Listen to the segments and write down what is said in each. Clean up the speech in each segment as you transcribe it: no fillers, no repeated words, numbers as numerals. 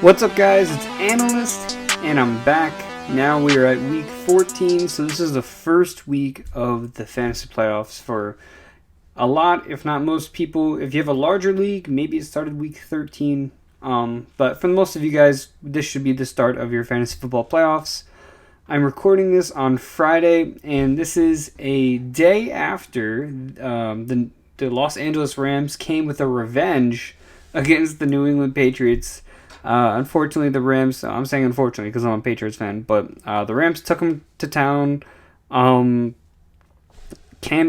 What's up, guys? It's Analyst, and I'm back. Now we are at week 14, so this is the first week of the fantasy playoffs for a lot, if not most people. If you have a larger league, maybe it started week 13. But for most of you guys, this should be the start of your fantasy football playoffs. I'm recording this on Friday, and this is a day after the Los Angeles Rams came with a revenge against the New England Patriots. Unfortunately, the Rams, I'm saying unfortunately because I'm a Patriots fan, but the Rams took them to town. Cam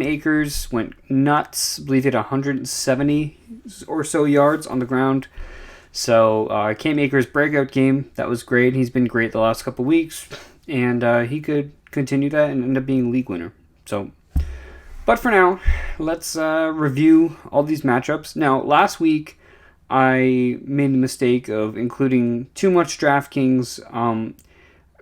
Akers went nuts. I believe he had 170 or so yards on the ground. So Cam Akers' breakout game, that was great. He's been great the last couple weeks, and he could continue that and end up being a league winner. So, but for now, let's review all these matchups. Now, last week, I made the mistake of including too much DraftKings.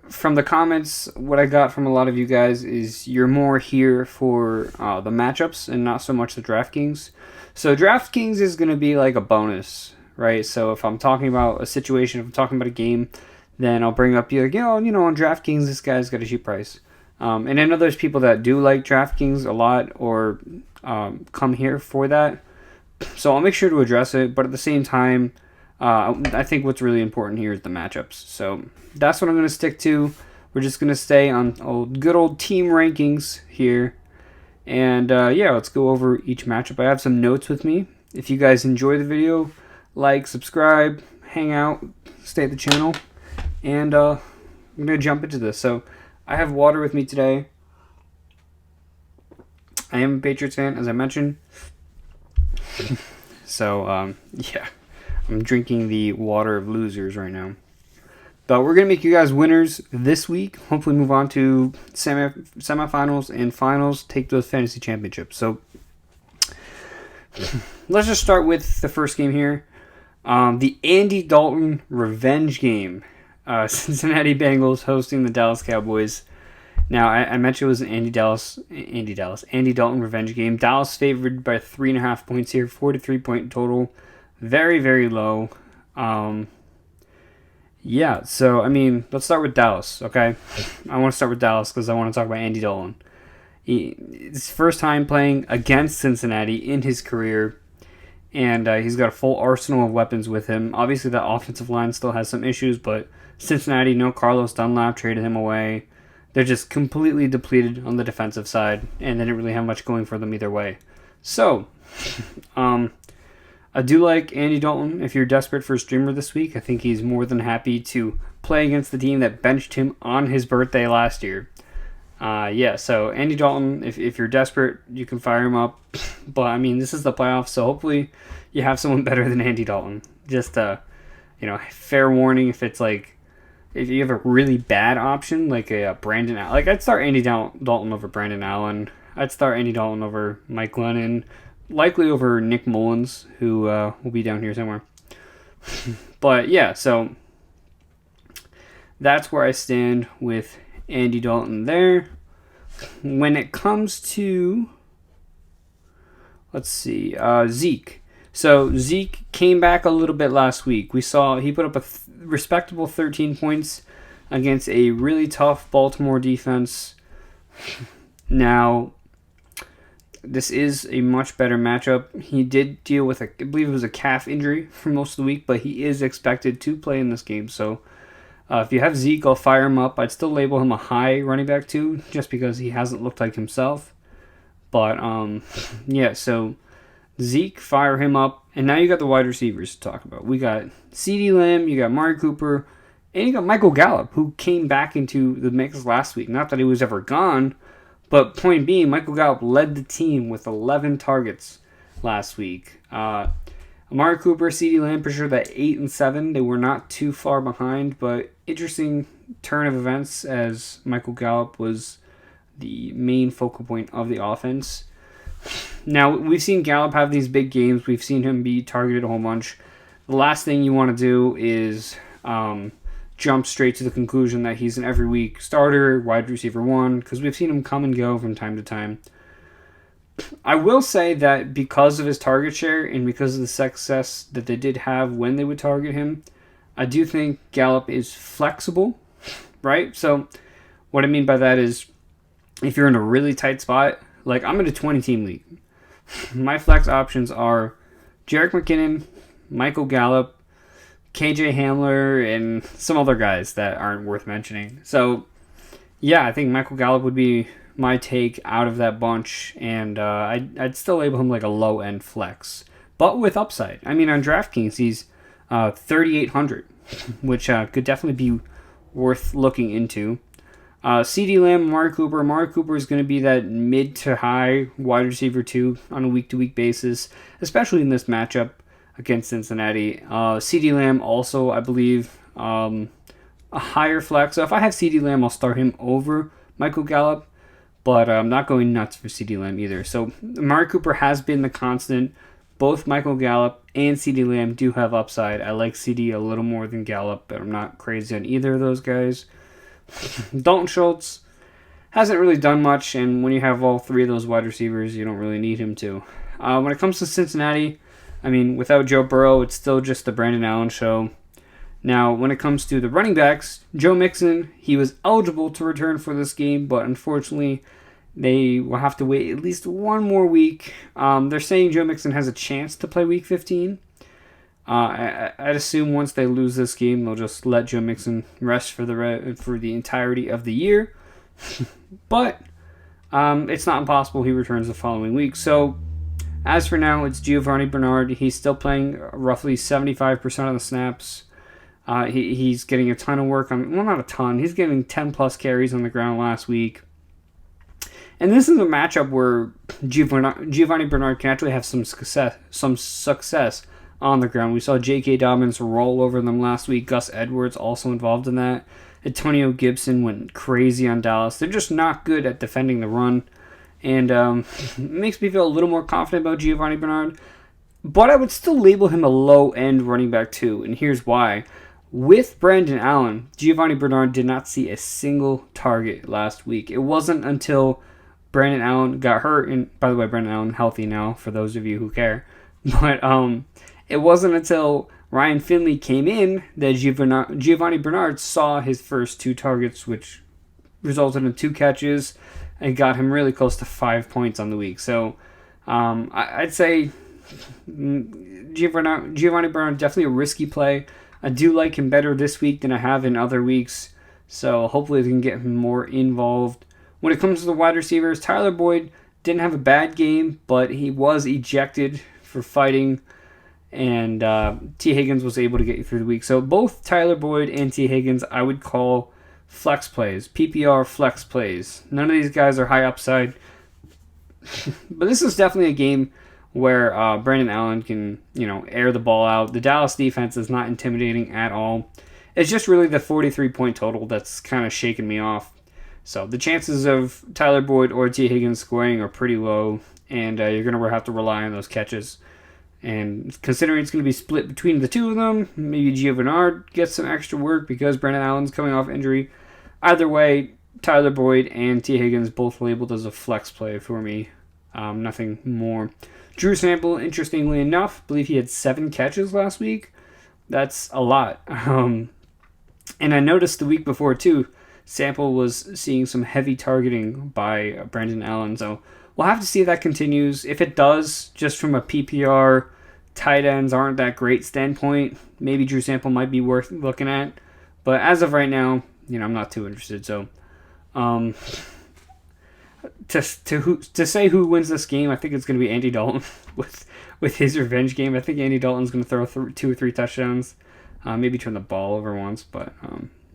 From the comments, what I got from a lot of you guys is you're more here for the matchups and not so much the DraftKings. So DraftKings is going to be like a bonus, right? So if I'm talking about a situation, if I'm talking about a game, then I'll bring up on DraftKings, this guy's got a cheap price. And I know there's people that do like DraftKings a lot or come here for that. So I'll make sure to address it, but at the same time, I think what's really important here is the matchups. So that's what I'm going to stick to. We're just going to stay on good old team rankings here. And let's go over each matchup. I have some notes with me. If you guys enjoy the video, like, subscribe, hang out, stay at the channel. And I'm going to jump into this. So I have water with me today. I am a Patriots fan, as I mentioned. So, I'm drinking the water of losers right now. But we're going to make you guys winners this week. Hopefully move on to semifinals and finals. Take those fantasy championships. So, let's just start with the first game here. The Andy Dalton revenge game. Cincinnati Bengals hosting the Dallas Cowboys. Now, I mentioned it was an Andy Dalton revenge game. Dallas favored by 3.5 points here, 43-point total. Very, very low. So, let's start with Dallas, okay? I want to start with Dallas because I want to talk about Andy Dalton. It's first time playing against Cincinnati in his career, and he's got a full arsenal of weapons with him. Obviously, the offensive line still has some issues, but Cincinnati, no Carlos Dunlap, traded him away. They're just completely depleted on the defensive side, and they didn't really have much going for them either way. So, I do like Andy Dalton. If you're desperate for a streamer this week, I think he's more than happy to play against the team that benched him on his birthday last year. So Andy Dalton, if you're desperate, you can fire him up. But, this is the playoffs, so hopefully you have someone better than Andy Dalton. Just, fair warning if it's like, if you have a really bad option, like a Brandon Allen, like I'd start Andy Dalton over Brandon Allen. I'd start Andy Dalton over Mike Glennon, likely over Nick Mullins, who will be down here somewhere. But so that's where I stand with Andy Dalton there. When it comes to, Zeke. So Zeke came back a little bit last week. We saw he put up a respectable 13 points against a really tough Baltimore defense. Now, this is a much better matchup. He did deal with I believe it was a calf injury for most of the week, but he is expected to play in this game. So if you have Zeke, I'll fire him up. I'd still label him a high running back too, just because he hasn't looked like himself. But so Zeke, fire him up. And now you got the wide receivers to talk about. We got CeeDee Lamb, you got Mari Cooper, and you got Michael Gallup, who came back into the mix last week. Not that he was ever gone, but point being, Michael Gallup led the team with 11 targets last week. Amari Cooper, CeeDee Lamb, for sure that 8 and 7. They were not too far behind, but interesting turn of events as Michael Gallup was the main focal point of the offense. Now, we've seen Gallup have these big games. We've seen him be targeted a whole bunch. The last thing you want to do is jump straight to the conclusion that he's an every week starter, wide receiver 1, because we've seen him come and go from time to time. I will say that because of his target share and because of the success that they did have when they would target him, I do think Gallup is flexible, right? So what I mean by that is if you're in a really tight spot, like I'm in a 20-team league, my flex options are Jerick McKinnon, Michael Gallup, KJ Hamler, and some other guys that aren't worth mentioning. So, yeah, I think Michael Gallup would be my take out of that bunch, and I'd still label him like a low-end flex, but with upside. I mean, on DraftKings, he's 3,800, which could definitely be worth looking into. CeeDee Lamb, Amari Cooper. Amari Cooper is going to be that mid to high wide receiver 2 on a week-to-week basis, especially in this matchup against Cincinnati. CeeDee Lamb also, I believe, a higher flex. So if I have CeeDee Lamb, I'll start him over Michael Gallup, but I'm not going nuts for CeeDee Lamb either. So Amari Cooper has been the constant. Both Michael Gallup and CeeDee Lamb do have upside. I like CD a little more than Gallup, but I'm not crazy on either of those guys. Dalton Schultz hasn't really done much, and when you have all three of those wide receivers, you don't really need him to. When it comes to Cincinnati, I mean, without Joe Burrow, it's still just the Brandon Allen show. Now, when it comes to the running backs, Joe Mixon, he was eligible to return for this game, but unfortunately, they will have to wait at least one more week. They're saying Joe Mixon has a chance to play Week 15. I'd assume once they lose this game, they'll just let Joe Mixon rest for the entirety of the year. But it's not impossible he returns the following week. So, as for now, it's Giovanni Bernard. He's still playing roughly 75% of the snaps. He's getting a ton of work on, well, not a ton. He's getting 10 plus carries on the ground last week. And this is a matchup where Giovanni Bernard can actually have some success on the ground. We saw J.K. Dobbins roll over them last week. Gus Edwards also involved in that. Antonio Gibson went crazy on Dallas. They're just not good at defending the run. And it makes me feel a little more confident about Giovanni Bernard. But I would still label him a low-end running back too. And here's why. With Brandon Allen, Giovanni Bernard did not see a single target last week. It wasn't until Brandon Allen got hurt. And by the way, Brandon Allen healthy now, for those of you who care. But it wasn't until Ryan Finley came in that Giovanni Bernard saw his first 2 targets, which resulted in 2 catches and got him really close to 5 points on the week. So I'd say Giovanni Bernard, definitely a risky play. I do like him better this week than I have in other weeks, so hopefully they can get him more involved. When it comes to the wide receivers, Tyler Boyd didn't have a bad game, but he was ejected for fighting, and T. Higgins was able to get you through the week. So both Tyler Boyd and T. Higgins I would call flex plays, PPR flex plays. None of these guys are high upside, but this is definitely a game where Brandon Allen can, air the ball out. The Dallas defense is not intimidating at all. It's just really the 43-point total that's kind of shaking me off. So the chances of Tyler Boyd or T. Higgins scoring are pretty low, and you're going to have to rely on those catches. And considering it's going to be split between the two of them, maybe Giovanni gets some extra work because Brandon Allen's coming off injury. Either way, Tyler Boyd and T. Higgins both labeled as a flex play for me. Nothing more. Drew Sample, interestingly enough, I believe he had 7 catches last week. That's a lot. And I noticed the week before, too, Sample was seeing some heavy targeting by Brandon Allen. So we'll have to see if that continues. If it does, just from a PPR, tight ends aren't that great standpoint, maybe Drew Sample might be worth looking at. But as of right now, I'm not too interested. So to say who wins this game, I think it's going to be Andy Dalton with his revenge game. I think Andy Dalton's going to throw 2 or 3 touchdowns, maybe turn the ball over once, but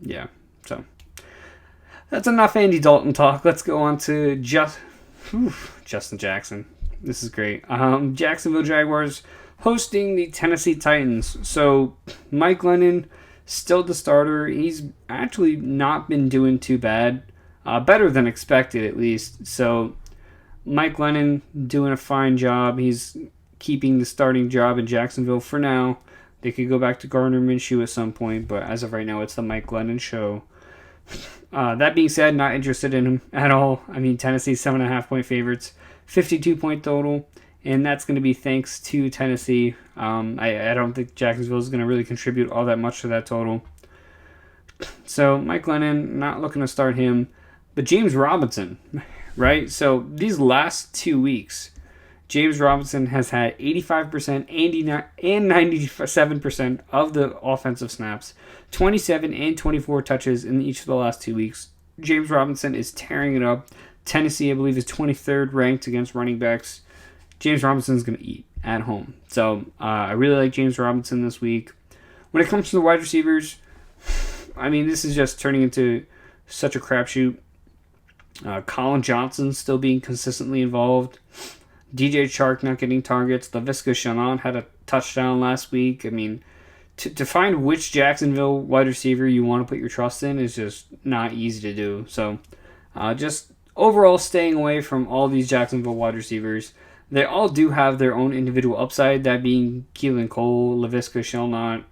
yeah. So that's enough Andy Dalton talk. Let's go on to Justin Jackson. This is great. Jacksonville Jaguars hosting the Tennessee Titans. So Mike Glennon still the starter. He's actually not been doing too bad. Better than expected, at least. So, Mike Glennon doing a fine job. He's keeping the starting job in Jacksonville for now. They could go back to Gardner Minshew at some point, but as of right now, it's the Mike Glennon show. That being said, not interested in him at all. I mean, Tennessee's 7.5-point favorites, 52-point total, and that's going to be thanks to Tennessee. I don't think Jacksonville is going to really contribute all that much to that total. So Mike Glennon, not looking to start him. But James Robinson, right? So these last 2 weeks, James Robinson has had 85% and 97% of the offensive snaps, 27 and 24 touches in each of the last 2 weeks. James Robinson is tearing it up. Tennessee, I believe, is 23rd ranked against running backs. James Robinson is going to eat at home. So I really like James Robinson this week. When it comes to the wide receivers, I mean, this is just turning into such a crapshoot. Colin Johnson still being consistently involved. DJ Chark not getting targets. Laviska Shenault had a touchdown last week. I mean, to find which Jacksonville wide receiver you want to put your trust in is just not easy to do. So just overall staying away from all these Jacksonville wide receivers. They all do have their own individual upside, that being Keelan Cole, Laviska Shenault,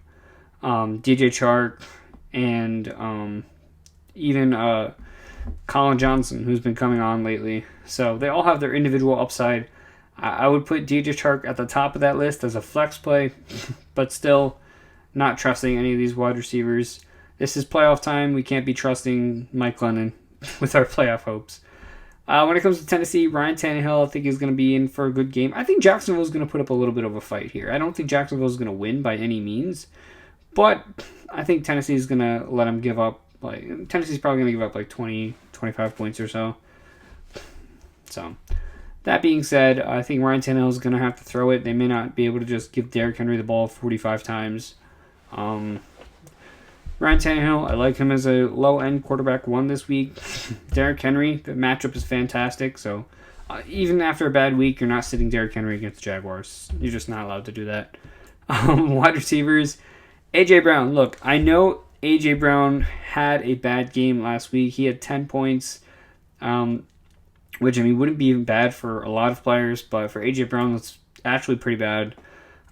DJ Chark, and even Colin Johnson, who's been coming on lately. So they all have their individual upside. I would put DJ Chark at the top of that list as a flex play, but still not trusting any of these wide receivers. This is playoff time. We can't be trusting Mike Glennon with our playoff hopes. When it comes to Tennessee, Ryan Tannehill, I think is going to be in for a good game. I think Jacksonville is going to put up a little bit of a fight here. I don't think Jacksonville is going to win by any means, but I think Tennessee is going to let them give up. Tennessee's probably going to give up 20, 25 points or so. So, that being said, I think Ryan Tannehill is going to have to throw it. They may not be able to just give Derrick Henry the ball 45 times. Ryan Tannehill, I like him as a low-end quarterback one this week. Derrick Henry, the matchup is fantastic. So, even after a bad week, you're not sitting Derrick Henry against the Jaguars. You're just not allowed to do that. Wide receivers, A.J. Brown. Look, I know A.J. Brown had a bad game last week. He had 10 points, which, I mean, wouldn't be even bad for a lot of players, but for A.J. Brown, that's actually pretty bad.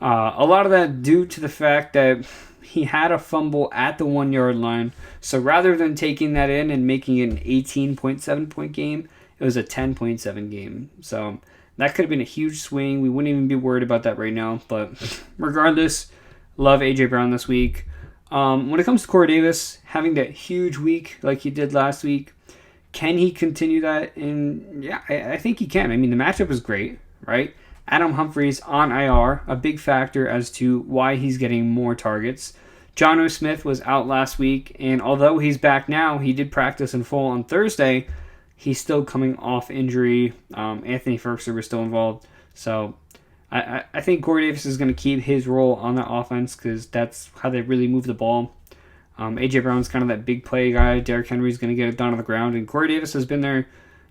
A lot of that due to the fact that he had a fumble at the 1 yard line. So rather than taking that in and making it an 18.7 point game, it was a 10.7 game. So that could have been a huge swing. We wouldn't even be worried about that right now. But regardless, love A.J. Brown this week. When it comes to Corey Davis, having that huge week like he did last week, can he continue that? And yeah, I think he can. I mean, the matchup is great, right? Adam Humphries on IR, a big factor as to why he's getting more targets. Jonnu Smith was out last week, and although he's back now, he did practice in full on Thursday. He's still coming off injury. Anthony Ferguson was still involved. So I think Corey Davis is going to keep his role on that offense because that's how they really move the ball. A.J. Brown's kind of that big play guy. Derrick Henry's going to get it done on the ground. And Corey Davis has been there,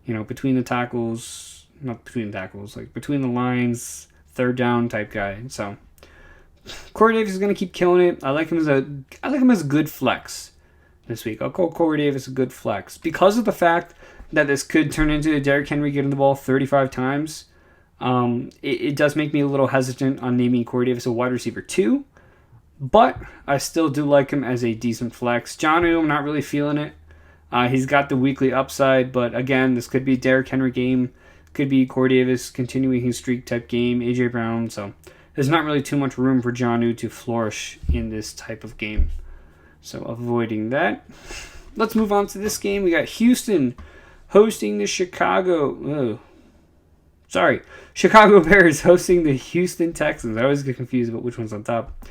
between the tackles, not between the tackles, like between the lines, third down type guy. So Corey Davis is going to keep killing it. I like him as a good flex this week. I'll call Corey Davis a good flex because of the fact that this could turn into Derrick Henry getting the ball 35 times. It does make me a little hesitant on naming Corey Davis a wide receiver 2, but I still do like him as a decent flex. Jonnu, I'm not really feeling it. He's got the weekly upside, but again, this could be a Derrick Henry game. Could be Corey Davis continuing his streak type game, A.J. Brown. So there's not really too much room for Jonnu to flourish in this type of game. So avoiding that. Let's move on to this game. We got Houston hosting the Chicago Bears hosting the Houston Texans. I always get confused about which one's on top.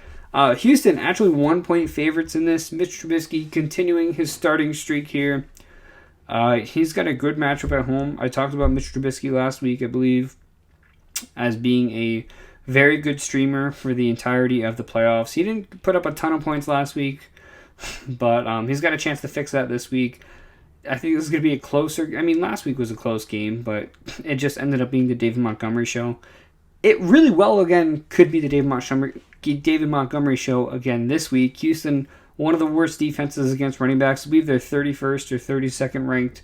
Houston actually 1-point favorites in this. Mitch Trubisky continuing his starting streak here. He's got a good matchup at home. I talked about Mitch Trubisky last week, I believe, as being a very good streamer for the entirety of the playoffs. He didn't put up a ton of points last week, but he's got a chance to fix that this week. I think this is going to be a closer... I mean, last week was a close game, but it just ended up being the David Montgomery show. It really well, again, could be the David Montgomery show again this week. Houston, one of the worst defenses against running backs. I believe they're 31st or 32nd ranked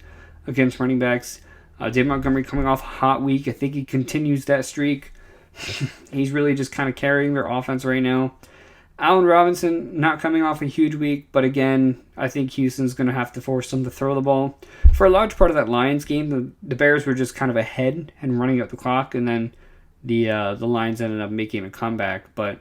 against running backs. David Montgomery coming off a hot week. I think he continues that streak. He's really just kind of carrying their offense right now. Allen Robinson not coming off a huge week, but again, I think Houston's going to have to force them to throw the ball. For a large part of that Lions game, the Bears were just kind of ahead and running up the clock, and then the Lions ended up making a comeback. But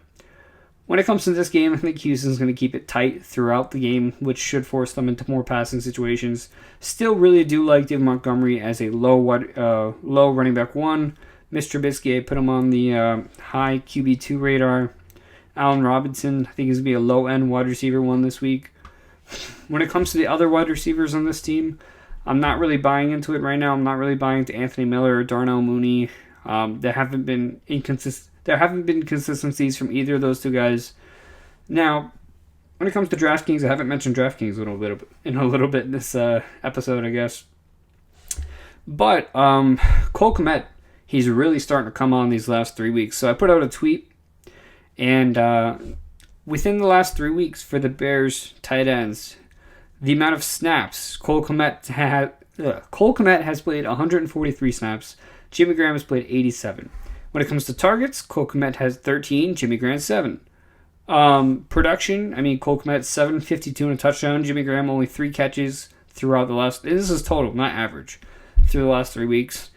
when it comes to this game, I think Houston's going to keep it tight throughout the game, which should force them into more passing situations. Still really do like David Montgomery as a low running back 1. Mr. Trubisky, I put him on the high QB2 radar. Allen Robinson, I think he's going to be a low-end wide receiver 1 this week. When it comes to the other wide receivers on this team, I'm not really buying into it right now. I'm not really buying into Anthony Miller or Darnell Mooney. There haven't been consistencies from either of those two guys. Now, when it comes to DraftKings, I haven't mentioned DraftKings in a little bit in this episode, I guess. But Cole Kmet, he's really starting to come on these last 3 weeks. So I put out a tweet, and within the last 3 weeks for the Bears tight ends, the amount of snaps Cole Kmet has played 143 snaps. Jimmy Graham has played 87. When it comes to targets, Cole Kmet has 13, Jimmy Graham 7. Production, Cole Kmet 752 and a touchdown. Jimmy Graham only 3 catches throughout the last. This is total, not average, through the last 3 weeks.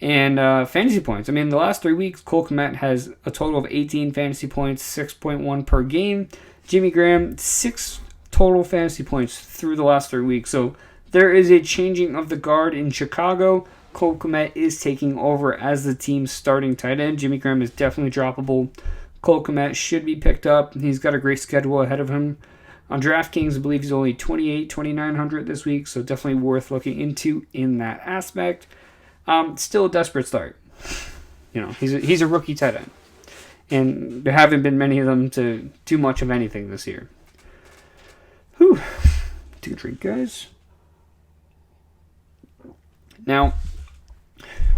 And fantasy points. The last 3 weeks, Cole Kmet has a total of 18 fantasy points, 6.1 per game. Jimmy Graham 6 total fantasy points through the last 3 weeks. So there is a changing of the guard in Chicago. Cole Kmet is taking over as the team's starting tight end. Jimmy Graham is definitely droppable. Cole Kmet should be picked up. He's got a great schedule ahead of him. On DraftKings, I believe he's only 2,900 this week, so definitely worth looking into in that aspect. Still a desperate start. He's a rookie tight end. And there haven't been many of them to do much of anything this year. Whew. Take a drink, guys. Now,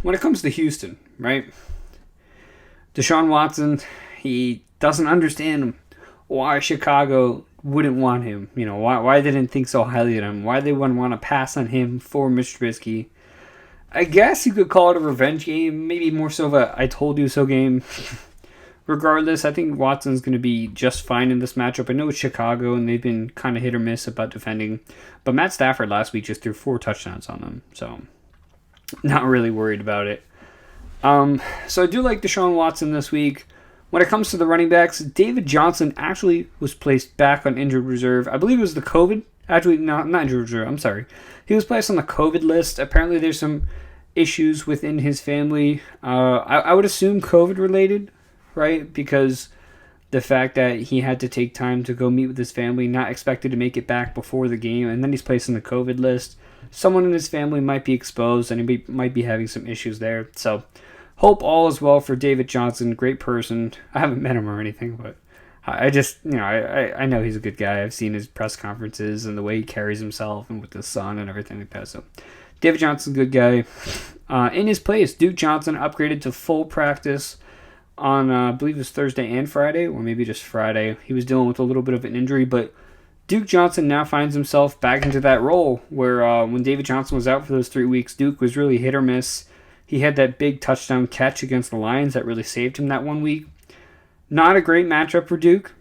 when it comes to Houston, right? Deshaun Watson, he doesn't understand why Chicago wouldn't want him. Why they didn't think so highly of him. Why they wouldn't want to pass on him for Mr. Trubisky. I guess you could call it a revenge game. Maybe more so of a I told you so game. Regardless, I think Watson's going to be just fine in this matchup. I know it's Chicago, and they've been kind of hit or miss about defending. But Matt Stafford last week just threw 4 touchdowns on them. So, not really worried about it. So I do like Deshaun Watson this week. When it comes to the running backs, David Johnson actually was placed back on injured reserve. I believe it was the COVID. Actually, not injured reserve. I'm sorry. He was placed on the COVID list. Apparently, there's some issues within his family. I would assume COVID related, right? Because the fact that he had to take time to go meet with his family, not expected to make it back before the game, and then he's placed on the COVID list. Someone in his family might be exposed, and he might be having some issues there. So, hope all is well for David Johnson. Great person. I haven't met him or anything, but I just, I know he's a good guy. I've seen his press conferences and the way he carries himself and with his son and everything like that. So, David Johnson's a good guy. In his place, Duke Johnson upgraded to full practice on, I believe it was Thursday and Friday, or maybe just Friday. He was dealing with a little bit of an injury, but Duke Johnson now finds himself back into that role where when David Johnson was out for those 3 weeks, Duke was really hit or miss. He had that big touchdown catch against the Lions that really saved him that 1 week. Not a great matchup for Duke,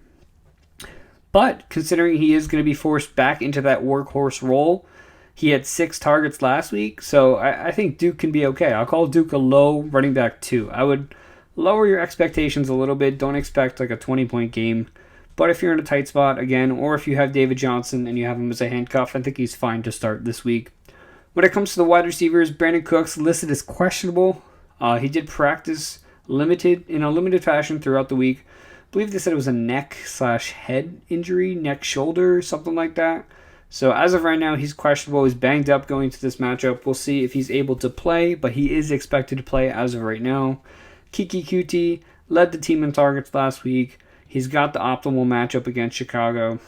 but considering he is going to be forced back into that workhorse role, he had 6 targets last week, so I think Duke can be okay. I'll call Duke a low running back 2. I would lower your expectations a little bit. Don't expect like a 20-point game. But if you're in a tight spot, again, or if you have David Johnson and you have him as a handcuff, I think he's fine to start this week. When it comes to the wide receivers, Brandon Cooks listed as questionable. He did practice in a limited fashion throughout the week. I believe they said it was a neck/head injury, neck shoulder, something like that. So as of right now, he's questionable. He's banged up going to this matchup. We'll see if he's able to play, but he is expected to play as of right now. Kiki Kuti led the team in targets last week. He's got the optimal matchup against Chicago.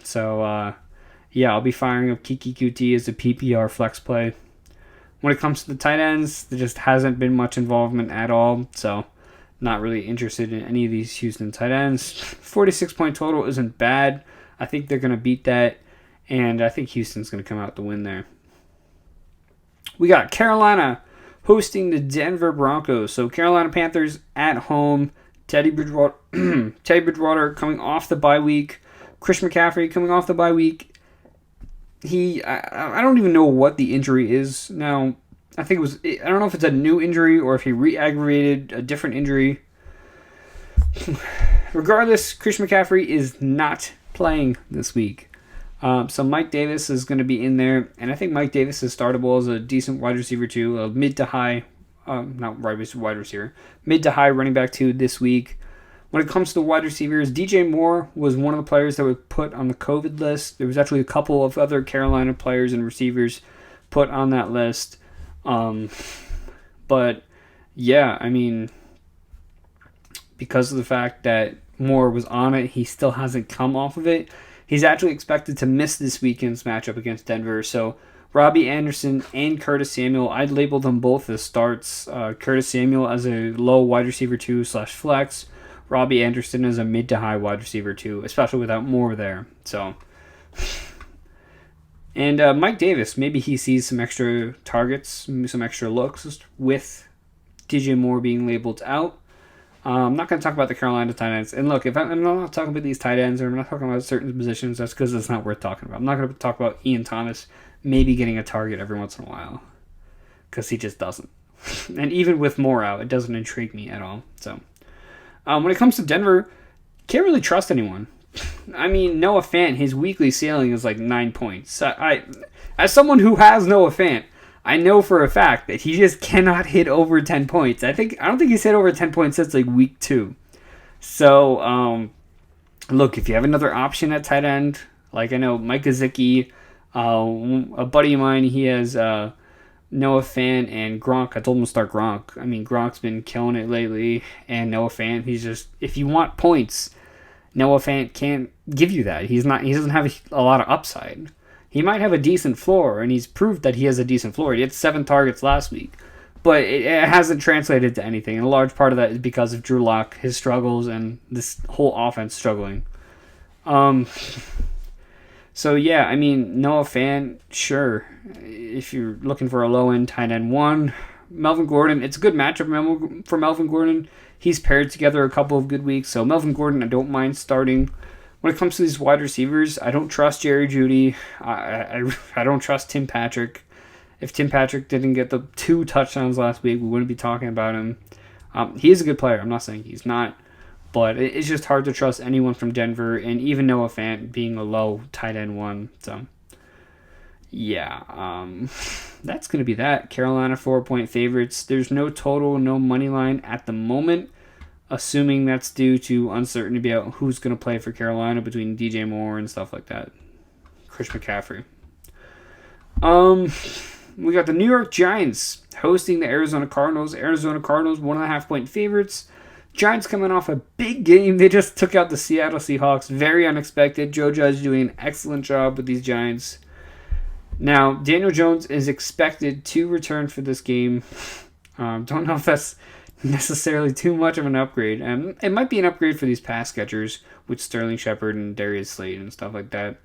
So, I'll be firing up Kiki Kuti as a PPR flex play. When it comes to the tight ends, there just hasn't been much involvement at all. So, not really interested in any of these Houston tight ends. 46-point total isn't bad. I think they're going to beat that. And I think Houston's going to come out to win there. We got Carolina hosting the Denver Broncos. So, Carolina Panthers at home. Teddy Bridgewater coming off the bye week. Christian McCaffrey coming off the bye week. I don't even know what the injury is now. I think it was, I don't know if it's a new injury or if he re-aggravated a different injury. Regardless, Christian McCaffrey is not playing this week. So Mike Davis is going to be in there, and I think Mike Davis is startable as a decent wide receiver too, a mid to high, not wide receiver, mid to high running back too this week. When it comes to wide receivers, DJ Moore was one of the players that was put on the COVID list. There was actually a couple of other Carolina players and receivers put on that list. But yeah, I mean, because of the fact that Moore was on it, he still hasn't come off of it. He's actually expected to miss this weekend's matchup against Denver. So Robbie Anderson and Curtis Samuel, I'd label them both as starts. Curtis Samuel as a low wide receiver 2/flex. Robbie Anderson as a mid to high wide receiver 2, especially without Moore there. So, and Mike Davis, maybe he sees some extra targets, some extra looks with DJ Moore being labeled out. I'm not going to talk about the Carolina tight ends. And look, if I'm not talking about these tight ends or I'm not talking about certain positions, that's because it's not worth talking about. I'm not going to talk about Ian Thomas maybe getting a target every once in a while because he just doesn't. And even with Moore out, it doesn't intrigue me at all. So, when it comes to Denver, can't really trust anyone. I mean, Noah Fant, his weekly ceiling is like 9 points. As someone who has Noah Fant, I know for a fact that he just cannot hit over 10 points. I don't think he's hit over 10 points since like week 2. So, look, if you have another option at tight end, like I know Mike Gesicki, a buddy of mine, he has Noah Fant and Gronk. I told him to start Gronk. I mean, Gronk's been killing it lately, and Noah Fant, he's just, if you want points, Noah Fant can't give you that. He doesn't have a lot of upside. He might have a decent floor, and he's proved that he has a decent floor. He had 7 targets last week, but it hasn't translated to anything. And a large part of that is because of Drew Lock, his struggles, and this whole offense struggling. So yeah, I mean, Noah Fant, sure. If you're looking for a low-end tight end 1, Melvin Gordon, it's a good matchup for Melvin Gordon. He's paired together a couple of good weeks, so Melvin Gordon I don't mind starting. When it comes to these wide receivers, I don't trust Jerry Jeudy. I don't trust Tim Patrick. If Tim Patrick didn't get the 2 touchdowns last week, we wouldn't be talking about him. He is a good player. I'm not saying he's not. But it's just hard to trust anyone from Denver, and even Noah Fant being a low tight end 1. So, yeah. That's going to be that. Carolina 4-point favorites. There's no total, no money line at the moment. Assuming that's due to uncertainty about who's going to play for Carolina between DJ Moore and stuff like that. Chris McCaffrey. We got the New York Giants hosting the Arizona Cardinals. Arizona Cardinals 1.5-point favorites. Giants coming off a big game. They just took out the Seattle Seahawks. Very unexpected. Joe Judge doing an excellent job with these Giants. Now, Daniel Jones is expected to return for this game. Don't know if that's necessarily too much of an upgrade. It might be an upgrade for these pass catchers with Sterling Shepard and Darius Slayton and stuff like that,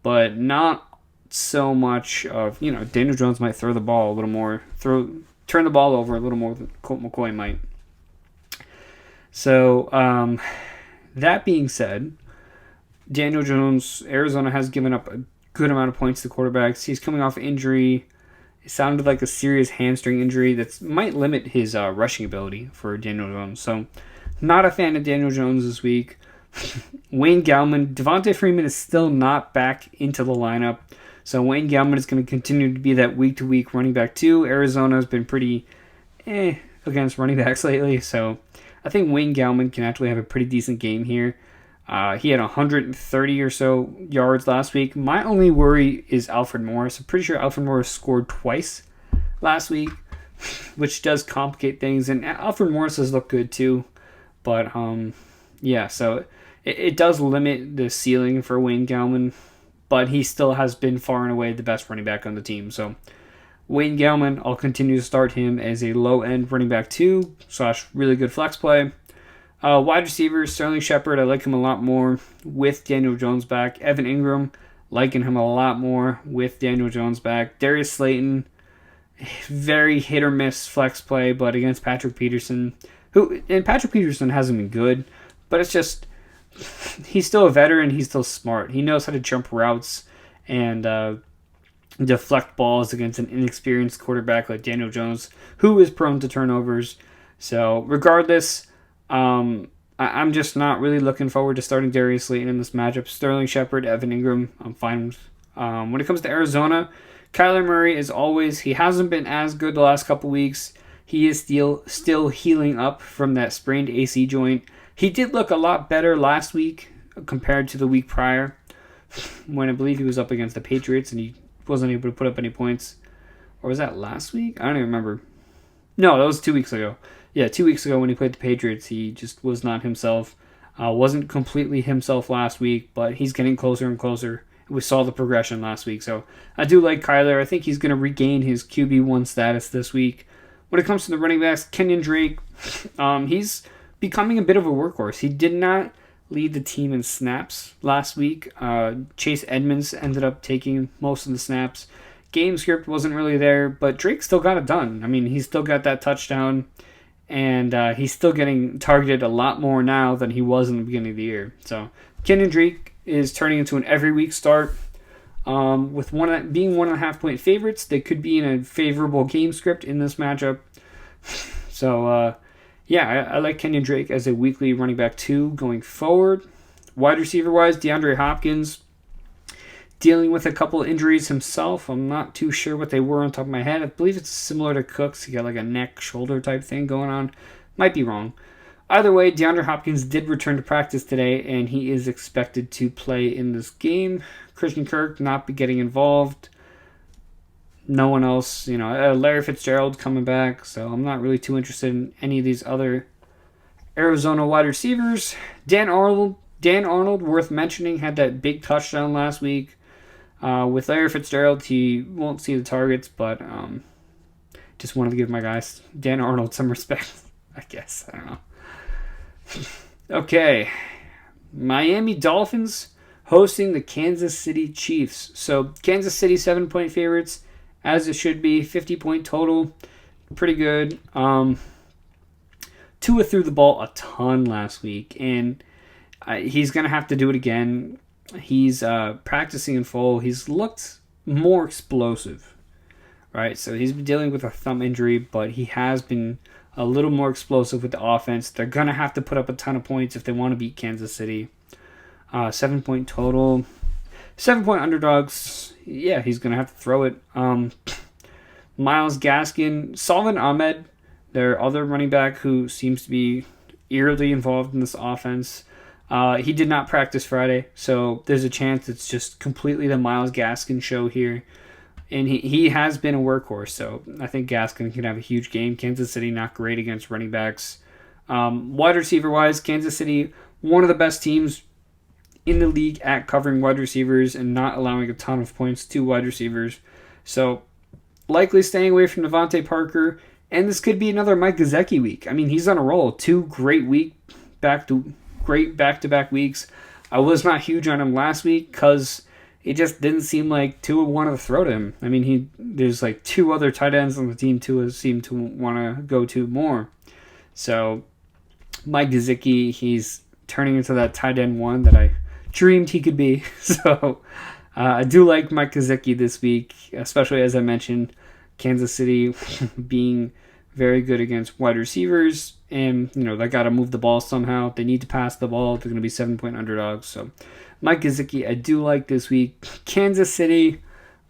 but not so much of, Daniel Jones might throw the ball a little more, turn the ball over a little more than Colt McCoy might. So, that being said, Daniel Jones, Arizona has given up a good amount of points to quarterbacks. He's coming off injury. It sounded like a serious hamstring injury that might limit his rushing ability for Daniel Jones. So, not a fan of Daniel Jones this week. Wayne Gallman, Devontae Freeman is still not back into the lineup. So, Wayne Gallman is going to continue to be that week-to-week running back too. Arizona has been pretty against running backs lately. So, I think Wayne Gallman can actually have a pretty decent game here. He had 130 or so yards last week. My only worry is Alfred Morris. I'm pretty sure Alfred Morris scored twice last week, which does complicate things. And Alfred Morris has looked good too. But, so it does limit the ceiling for Wayne Gallman. But he still has been far and away the best running back on the team. So Wayne Gallman, I'll continue to start him as a low-end running back 2 / really good flex play. Wide receivers, Sterling Shepard, I like him a lot more with Daniel Jones back. Evan Ingram, liking him a lot more with Daniel Jones back. Darius Slayton, very hit or miss flex play, but against Patrick Peterson, Patrick Peterson hasn't been good, but it's just, he's still a veteran, he's still smart. He knows how to jump routes, and deflect balls against an inexperienced quarterback like Daniel Jones, who is prone to turnovers. So regardless, I'm just not really looking forward to starting Darius Slayton in this matchup. Sterling Shepard, Evan Ingram, I'm fine with. When it comes to Arizona, Kyler Murray, as always, he hasn't been as good the last couple weeks. He is still healing up from that sprained AC joint. He did look a lot better last week compared to the week prior, when I believe he was up against the Patriots and he wasn't able to put up any points. Or was that last week? I don't even remember. No, that was 2 weeks ago. Yeah, 2 weeks ago when he played the Patriots, he just was not himself. Wasn't completely himself last week, but he's getting closer and closer. We saw the progression last week. So I do like Kyler. I think he's going to regain his QB1 status this week. When it comes to the running backs, Kenyon Drake, he's becoming a bit of a workhorse. He did not lead the team in snaps last week. Chase Edmonds ended up taking most of the snaps. Game script wasn't really there, but Drake still got it done. I mean, he still got that touchdown, and he's still getting targeted a lot more now than he was in the beginning of the year. So Kenyon Drake is turning into an every week start. With being 1.5 point favorites, they could be in a favorable game script in this matchup. So, I like Kenyon Drake as a weekly running back 2 going forward. Wide receiver wise, DeAndre Hopkins dealing with a couple of injuries himself. I'm not too sure what they were on top of my head. I believe it's similar to Cooks. He got like a neck, shoulder type thing going on. Might be wrong. Either way, DeAndre Hopkins did return to practice today, and he is expected to play in this game. Christian Kirk not be getting involved. No one else, Larry Fitzgerald coming back, so I'm not really too interested in any of these other Arizona wide receivers. Dan Arnold, worth mentioning, had that big touchdown last week. With Larry Fitzgerald, he won't see the targets, but just wanted to give my guys Dan Arnold some respect, I guess. I don't know. Okay, Miami Dolphins hosting the Kansas City Chiefs. So Kansas City 7-point favorites, as it should be. 50-point total, pretty good. Tua threw the ball a ton last week, and he's gonna have to do it again. He's practicing in full. He's looked more explosive, right? So he's been dealing with a thumb injury, but he has been a little more explosive with the offense. They're going to have to put up a ton of points if they want to beat Kansas City. 7-point total. 7-point underdogs. Yeah, he's going to have to throw it. Myles Gaskin. Salvin Ahmed, their other running back who seems to be eerily involved in this offense. He did not practice Friday, so there's a chance it's just completely the Myles Gaskin show here. And he has been a workhorse, so I think Gaskin can have a huge game. Kansas City not great against running backs. Wide receiver-wise, Kansas City, one of the best teams in the league at covering wide receivers and not allowing a ton of points to wide receivers. So likely staying away from Devontae Parker, and this could be another Mike Gesicki week. I mean, he's on a roll. 2 great back-to-back weeks. I was not huge on him last week because it just didn't seem like Tua wanted to throw to him. I mean, there's like 2 other tight ends on the team Tua seemed to want to go to more. So Mike Gesicki, he's turning into that tight end 1 that I dreamed he could be. So I do like Mike Gesicki this week, especially as I mentioned, Kansas City being very good against wide receivers. And, they got to move the ball somehow. They need to pass the ball. They're going to be 7-point underdogs. So Mike Gesicki, I do like this week. Kansas City,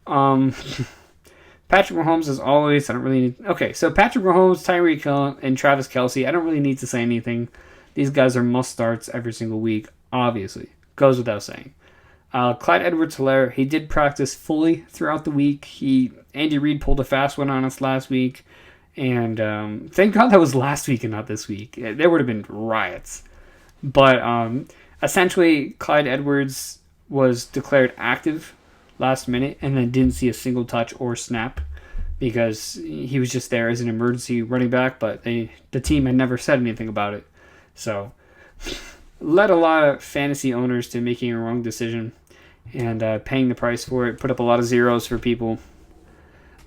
Patrick Mahomes, as always, I don't really need... Okay, so Patrick Mahomes, Tyreek Hill, and Travis Kelce, I don't really need to say anything. These guys are must-starts every single week, obviously. Goes without saying. Clyde Edwards-Helaire, he did practice fully throughout the week. Andy Reid pulled a fast one on us last week. And thank God that was last week and not this week. There would have been riots. But essentially, Clyde Edwards was declared active last minute and then didn't see a single touch or snap because he was just there as an emergency running back, but the team had never said anything about it. So led a lot of fantasy owners to making a wrong decision and paying the price for it. Put up a lot of zeros for people.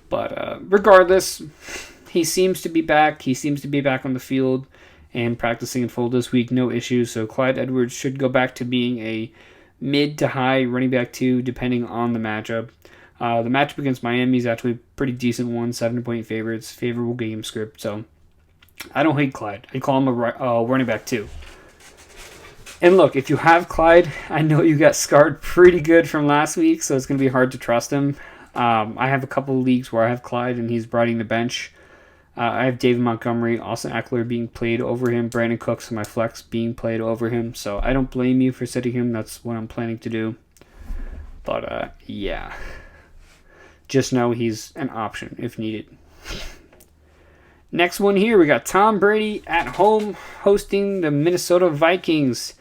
But regardless, he seems to be back. He seems to be back on the field and practicing in full this week. No issues. So Clyde Edwards should go back to being a mid to high running back 2, depending on the matchup. The matchup against Miami is actually a pretty decent one, 7-point favorites, favorable game script. So I don't hate Clyde. I call him a running back too. And look, if you have Clyde, I know you got scarred pretty good from last week, so it's going to be hard to trust him. I have a couple of leagues where I have Clyde, and he's riding the bench. I have David Montgomery, Austin Eckler being played over him, Brandon Cooks, and my flex being played over him. So I don't blame you for sitting him. That's what I'm planning to do. But, yeah. Just know he's an option if needed. Next one here, we got Tom Brady at home hosting the Minnesota Vikings.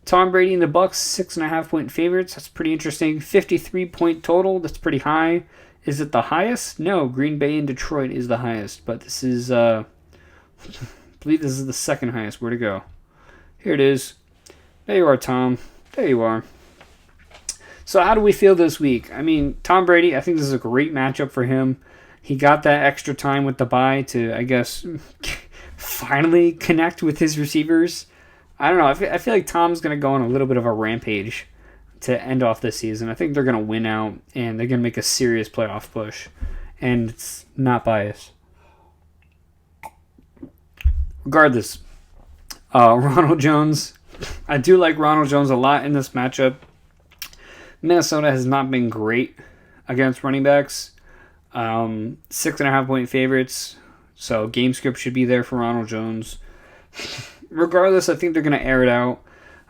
Tom Brady and the Bucks, 6.5-point favorites. That's pretty interesting. 53-point total. That's pretty high. Is it the highest? No, Green Bay and Detroit is the highest. But this is, I believe this is the second highest. Where'd it go? Here it is. There you are, Tom. There you are. So how do we feel this week? I mean, Tom Brady, I think this is a great matchup for him. He got that extra time with the bye to, I guess, finally connect with his receivers. I don't know. I feel like Tom's going to go on a little bit of a rampage to end off this season. I think they're going to win out, and they're going to make a serious playoff push. And it's not biased. Regardless, Ronald Jones. I do like Ronald Jones a lot in this matchup. Minnesota has not been great against running backs. 6.5-point favorites. So game script should be there for Ronald Jones. Regardless, I think they're going to air it out.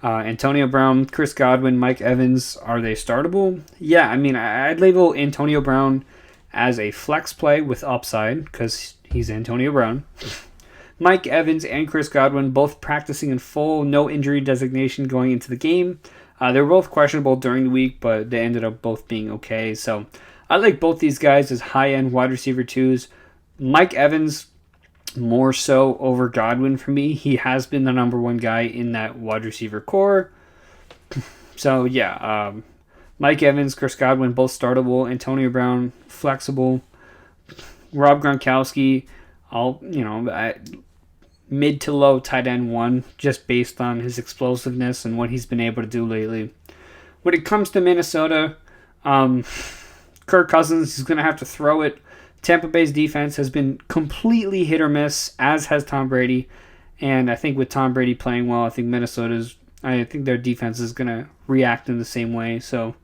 Antonio Brown, Chris Godwin, Mike Evans, are they startable? Yeah, I mean, I'd label Antonio Brown as a flex play with upside because he's Antonio Brown. Mike Evans and Chris Godwin both practicing in full, no injury designation going into the game. They were both questionable during the week, but they ended up both being okay. So I like both these guys as high-end wide receiver twos. Mike Evans, more so over Godwin for me. He has been the number one guy in that wide receiver core. So, yeah, Mike Evans, Chris Godwin, both startable. Antonio Brown, flexible. Rob Gronkowski, mid to low tight end 1, just based on his explosiveness and what he's been able to do lately. When it comes to Minnesota, Kirk Cousins is going to have to throw it. Tampa Bay's defense has been completely hit or miss, as has Tom Brady. And I think with Tom Brady playing well, I think their defense is going to react in the same way. So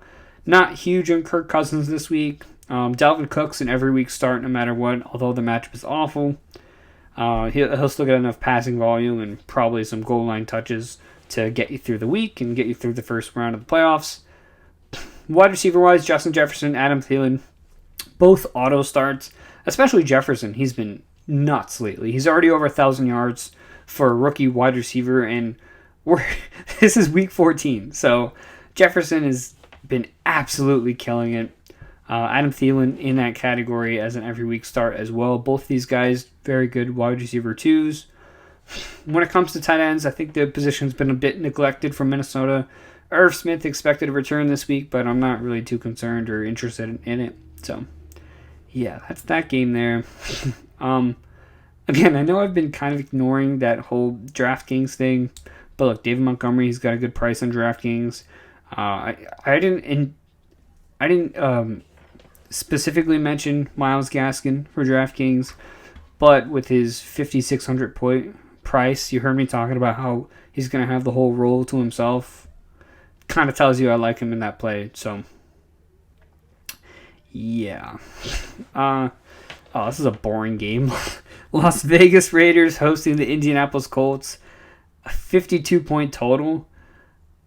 not huge on Kirk Cousins this week. Dalvin Cook's an every week start no matter what, although the matchup is awful. He'll still get enough passing volume and probably some goal line touches to get you through the week and get you through the first round of the playoffs. Wide receiver-wise, Justin Jefferson, Adam Thielen, both auto starts, especially Jefferson. He's been nuts lately. He's already over 1,000 yards for a rookie wide receiver, and this is week 14. So Jefferson has been absolutely killing it. Adam Thielen in that category as an every week start as well. Both these guys, very good wide receiver twos. When it comes to tight ends, I think the position's been a bit neglected from Minnesota. Irv Smith expected to return this week, but I'm not really too concerned or interested in it. So, yeah, that's that game there. Again, I know I've been kind of ignoring that whole DraftKings thing, but look, David Montgomery, he's got a good price on DraftKings. I didn't specifically mention Myles Gaskin for DraftKings, but with his 5,600 point price, you heard me talking about how he's going to have the whole role to himself. Kind of tells you I like him in that play, so yeah. This is a boring game. Las Vegas Raiders hosting the Indianapolis Colts. A 52-point total.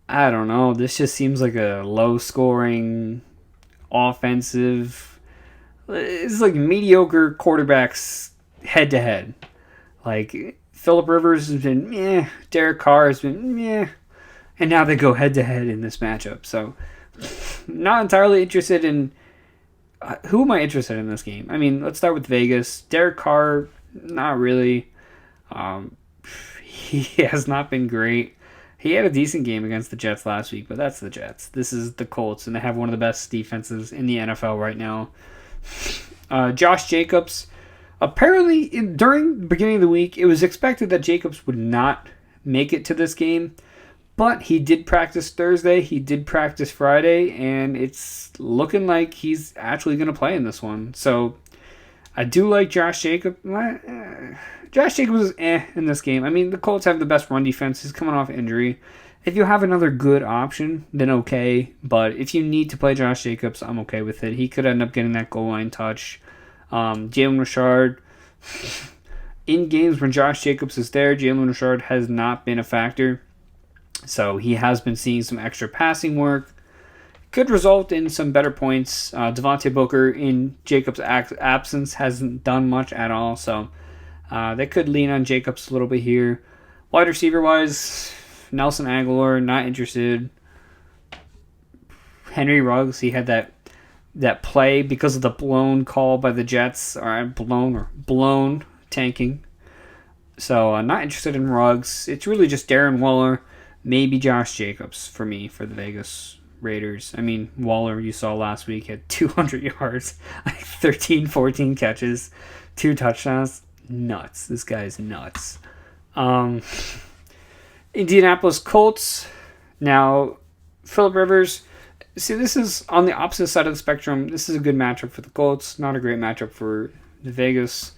I don't know. This just seems like a low-scoring, offensive. It's like mediocre quarterbacks head-to-head. Like, Phillip Rivers has been meh. Derek Carr has been meh. And now they go head-to-head in this matchup. So, not entirely interested in... who am I interested in this game? I mean, let's start with Vegas. Derek Carr, not really. He has not been great. He had a decent game against the Jets last week, but that's the Jets. This is the Colts, and they have one of the best defenses in the NFL right now. Josh Jacobs. Apparently, during the beginning of the week, it was expected that Jacobs would not make it to this game. But he did practice Thursday, he did practice Friday, and it's looking like he's actually going to play in this one. So I do like Josh Jacobs. Josh Jacobs is in this game. I mean, the Colts have the best run defense. He's coming off injury. If you have another good option, then okay. But if you need to play Josh Jacobs, I'm okay with it. He could end up getting that goal line touch. Jalen Richard, in games when Josh Jacobs is there, Jalen Richard has not been a factor. So he has been seeing some extra passing work. Could result in some better points. Devontae Booker, in Jacobs' absence, hasn't done much at all. So they could lean on Jacobs a little bit here. Wide receiver-wise, Nelson Aguilar, not interested. Henry Ruggs, he had that play because of the blown call by the Jets. Or blown tanking. So not interested in Ruggs. It's really just Darren Waller, maybe Josh Jacobs for me, for the Vegas Raiders. I mean, Waller, you saw last week, had 200 yards, like 13, 14 catches, 2 touchdowns. Nuts. This guy's nuts. Indianapolis Colts. Now, Phillip Rivers. See, this is on the opposite side of the spectrum. This is a good matchup for the Colts. Not a great matchup for the Vegas.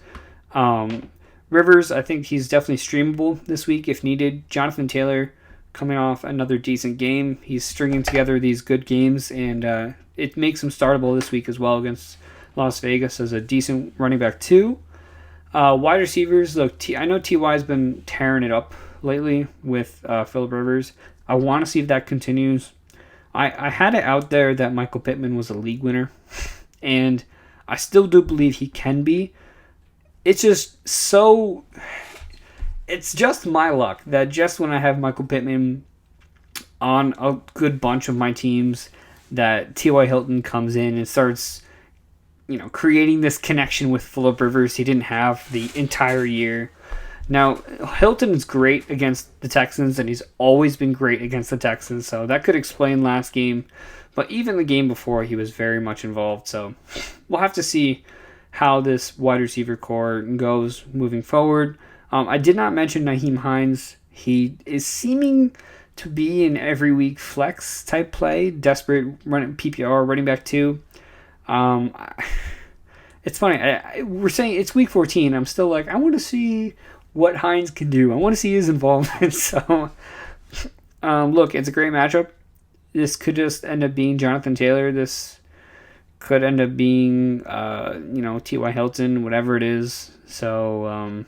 Rivers, I think he's definitely streamable this week if needed. Jonathan Taylor, coming off another decent game. He's stringing together these good games, and it makes him startable this week as well against Las Vegas as a decent running back too. Wide receivers, look, I know T.Y.'s been tearing it up lately with Phillip Rivers. I want to see if that continues. I had it out there that Michael Pittman was a league winner, and I still do believe he can be. It's just so... It's just my luck that just when I have Michael Pittman on a good bunch of my teams, that T.Y. Hilton comes in and starts, creating this connection with Phillip Rivers he didn't have the entire year. Now, Hilton is great against the Texans, and he's always been great against the Texans, so that could explain last game. But even the game before, he was very much involved, so we'll have to see how this wide receiver core goes moving forward. I did not mention Nyheim Hines. He is seeming to be an every week flex type play, desperate PPR running back too. It's funny. We're saying it's week 14. I'm still like, I want to see what Hines can do. I want to see his involvement. So, look, it's a great matchup. This could just end up being Jonathan Taylor. This could end up being, T.Y. Hilton, whatever it is. So,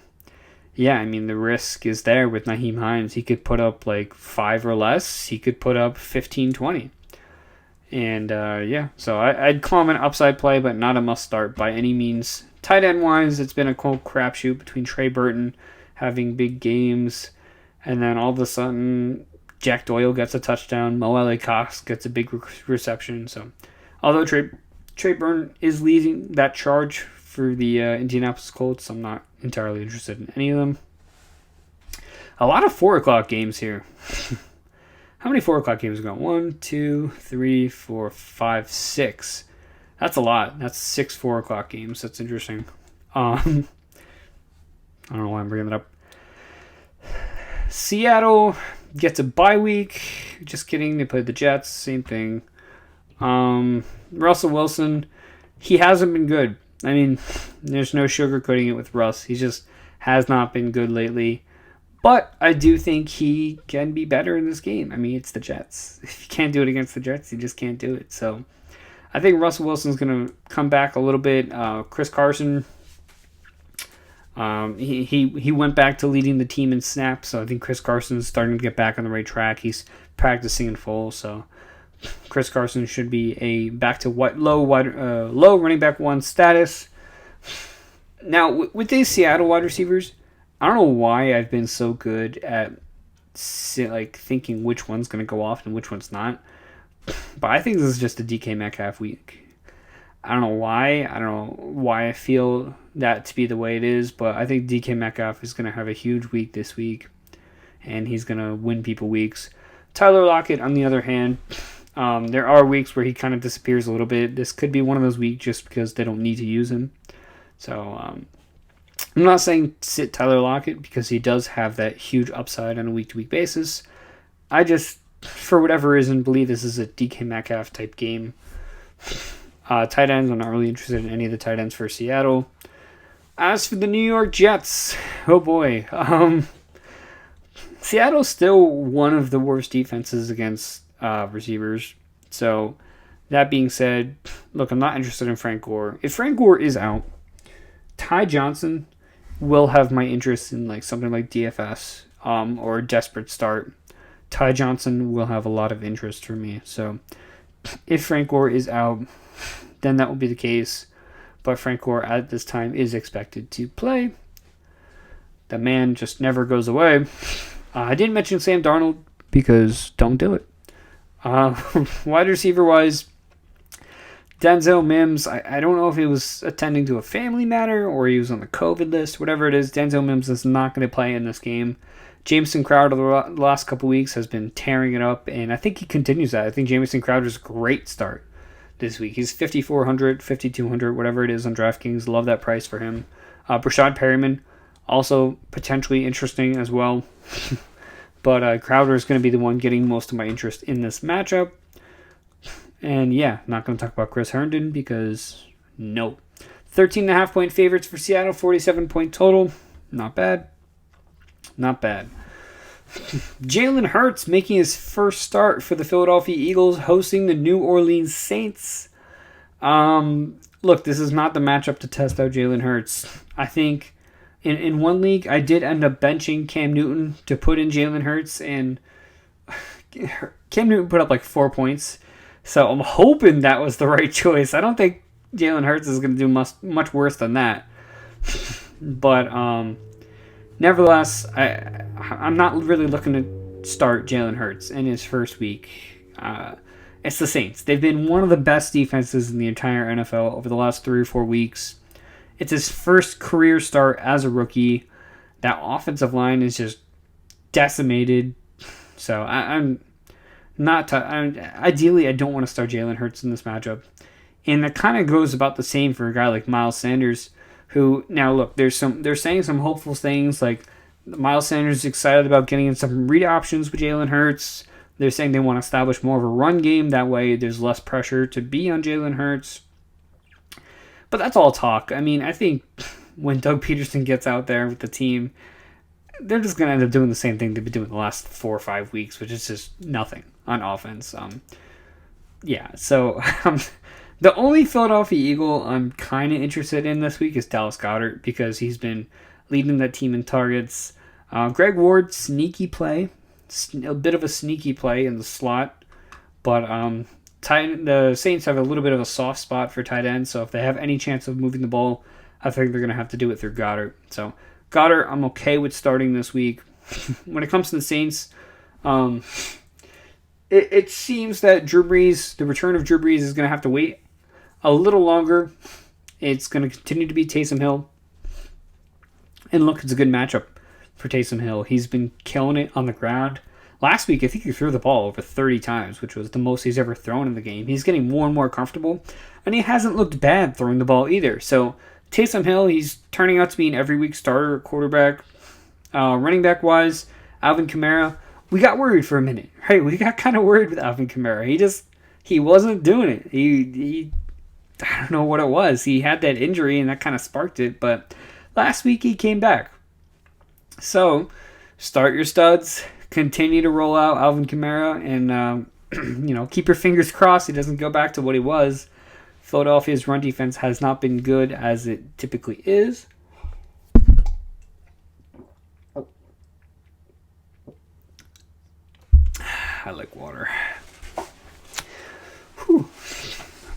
yeah, I mean, the risk is there with Nyheim Hines. He could put up like 5 or less. He could put up 15, 20. And, so I'd call him an upside play, but not a must start by any means. Tight end wise, it's been a cold crapshoot between Trey Burton having big games, and then all of a sudden Jack Doyle gets a touchdown, Mo Alley Cox gets a big reception. So, although Trey Burton is leading that charge for the Indianapolis Colts, I'm not entirely interested in any of them. A lot of 4 o'clock games here. How many 4 o'clock games are going? 1, 2, 3, 4, 5, 6. That's a lot. That's 6 4 o'clock games. That's interesting. I don't know why I'm bringing that up. Seattle gets a bye week. Just kidding. They played the Jets. Same thing. Russell Wilson, he hasn't been good. I mean, there's no sugarcoating it with Russ. He just has not been good lately. But I do think he can be better in this game. I mean, it's the Jets. If you can't do it against the Jets, you just can't do it. So I think Russell Wilson's going to come back a little bit. Chris Carson, he went back to leading the team in snaps. So I think Chris Carson's starting to get back on the right track. He's practicing in full. So Chris Carson should be back to low running back 1 status. Now, with these Seattle wide receivers, I don't know why I've been so good at thinking which one's going to go off and which one's not. But I think this is just a DK Metcalf week. I don't know why. I don't know why I feel that to be the way it is, but I think DK Metcalf is going to have a huge week this week, and he's going to win people weeks. Tyler Lockett, on the other hand, there are weeks where he kind of disappears a little bit. This could be one of those weeks just because they don't need to use him. So I'm not saying sit Tyler Lockett because he does have that huge upside on a week-to-week basis. I just, for whatever reason, believe this is a DK Metcalf type game. Tight ends, I'm not really interested in any of the tight ends for Seattle. As for the New York Jets, oh boy. Seattle's still one of the worst defenses against receivers. So, that being said, look, I'm not interested in Frank Gore. If Frank Gore is out, Ty Johnson will have my interest in like something like DFS or a desperate start. Ty Johnson will have a lot of interest for me. So, if Frank Gore is out, then that will be the case. But Frank Gore at this time is expected to play. The man just never goes away. I didn't mention Sam Darnold because don't do it. Wide receiver wise, Denzel Mims, I don't know if he was attending to a family matter or he was on the COVID list, whatever it is. Denzel Mims is not going to play in this game. Jameson Crowder the last couple weeks has been tearing it up, and I think he continues that. I think Jameson Crowder's a great start this week. He's 5,400, 5,200, whatever it is on DraftKings. Love that price for him. Brashad Perryman, also potentially interesting as well. But Crowder is going to be the one getting most of my interest in this matchup. And yeah, not going to talk about Chris Herndon because no. 13.5 point favorites for Seattle, 47 point total. Not bad. Not bad. Jalen Hurts making his first start for the Philadelphia Eagles, hosting the New Orleans Saints. Look, this is not the matchup to test out Jalen Hurts. I think in one league, I did end up benching Cam Newton to put in Jalen Hurts, and Cam Newton put up like 4 points. So I'm hoping that was the right choice. I don't think Jalen Hurts is going to do much worse than that. But nevertheless, I'm not really looking to start Jalen Hurts in his first week. It's the Saints. They've been one of the best defenses in the entire NFL over the last 3 or 4 weeks. It's his first career start as a rookie. That offensive line is just decimated. So I'm not. Ideally, I don't want to start Jalen Hurts in this matchup. And that kind of goes about the same for a guy like Miles Sanders, who, now look, they're saying some hopeful things, like Miles Sanders is excited about getting in some read options with Jalen Hurts. They're saying they want to establish more of a run game. That way there's less pressure to be on Jalen Hurts. But that's all talk. I mean, I think when Doug Peterson gets out there with the team, they're just going to end up doing the same thing they've been doing the last 4 or 5 weeks, which is just nothing on offense. So the only Philadelphia Eagle I'm kind of interested in this week is Dallas Goedert because he's been leading that team in targets. Greg Ward, sneaky play. A bit of a sneaky play in the slot. But the Saints have a little bit of a soft spot for tight ends, so if they have any chance of moving the ball, I think they're going to have to do it through Goddard. So Goddard, I'm okay with starting this week. When it comes to the Saints, it seems that the return of Drew Brees is going to have to wait a little longer. It's going to continue to be Taysom Hill. And look, it's a good matchup for Taysom Hill. He's been killing it on the ground. Last week, I think he threw the ball over 30 times, which was the most he's ever thrown in the game. He's getting more and more comfortable, and he hasn't looked bad throwing the ball either. So Taysom Hill, he's turning out to be an every week starter at quarterback. Running back wise, Alvin Kamara, we got worried for a minute. Right? We got kind of worried with Alvin Kamara. He wasn't doing it. He I don't know what it was. He had that injury, and that kind of sparked it. But last week, he came back. So start your studs. Continue to roll out Alvin Kamara and, keep your fingers crossed he doesn't go back to what he was. Philadelphia's run defense has not been good as it typically is. I like water. Whew.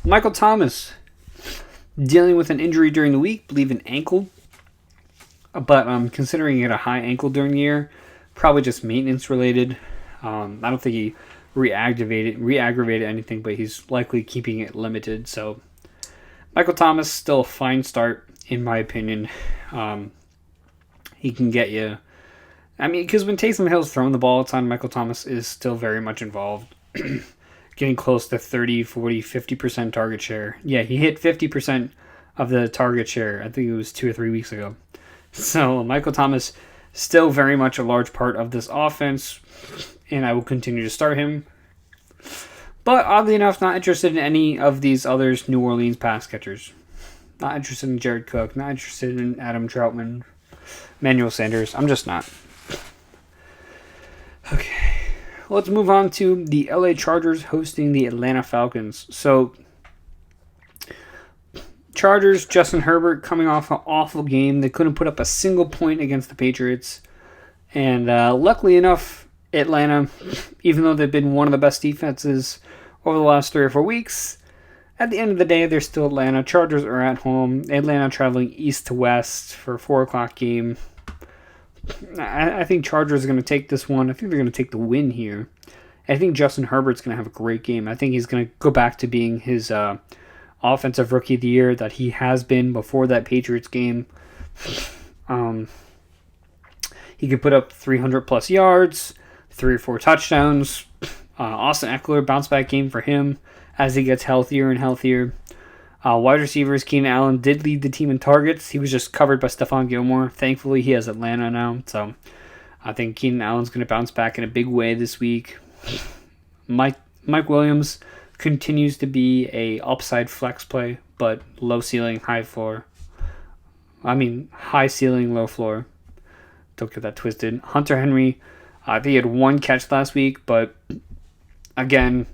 Michael Thomas dealing with an injury during the week, believe an ankle. But considering it a high ankle during the year, probably just maintenance related. I don't think he re-aggravated anything, but he's likely keeping it limited. So Michael Thomas, still a fine start in my opinion. He can get you. I mean, because when Taysom Hill's throwing the ball, it's on Michael Thomas is still very much involved. Getting close to 30, 40, 50% target share. Yeah, he hit 50% of the target share. I think it was 2 or 3 weeks ago. So Michael Thomas, still very much a large part of this offense. and I will continue to start him. But oddly enough, not interested in any of these other New Orleans pass catchers. Not interested in Jared Cook. Not interested in Adam Troutman, Manuel Sanders. I'm just not. Okay. Let's move on to the LA Chargers hosting the Atlanta Falcons. So, Chargers, Justin Herbert coming off an awful game. They couldn't put up a single point against the Patriots. And luckily enough, Atlanta, even though they've been one of the best defenses over the last 3 or 4 weeks, at the end of the day, they're still Atlanta. Chargers are at home. Atlanta traveling east to west for a 4 o'clock game. I think Chargers are going to take this one. I think they're going to take the win here. I think Justin Herbert's going to have a great game. I think he's going to go back to being his offensive rookie of the year that he has been before that Patriots game. He could put up 300-plus yards, 3 or 4 touchdowns. Austin Eckler, bounce-back game for him as he gets healthier and healthier. Wide receivers, Keenan Allen did lead the team in targets. He was just covered by Stephon Gilmore. Thankfully, he has Atlanta now, so I think Keenan Allen's going to bounce back in a big way this week. Mike Williams continues to be a upside flex play, but low ceiling, high floor. High ceiling, low floor. Don't get that twisted. Hunter Henry, I think he had 1 catch last week, but again,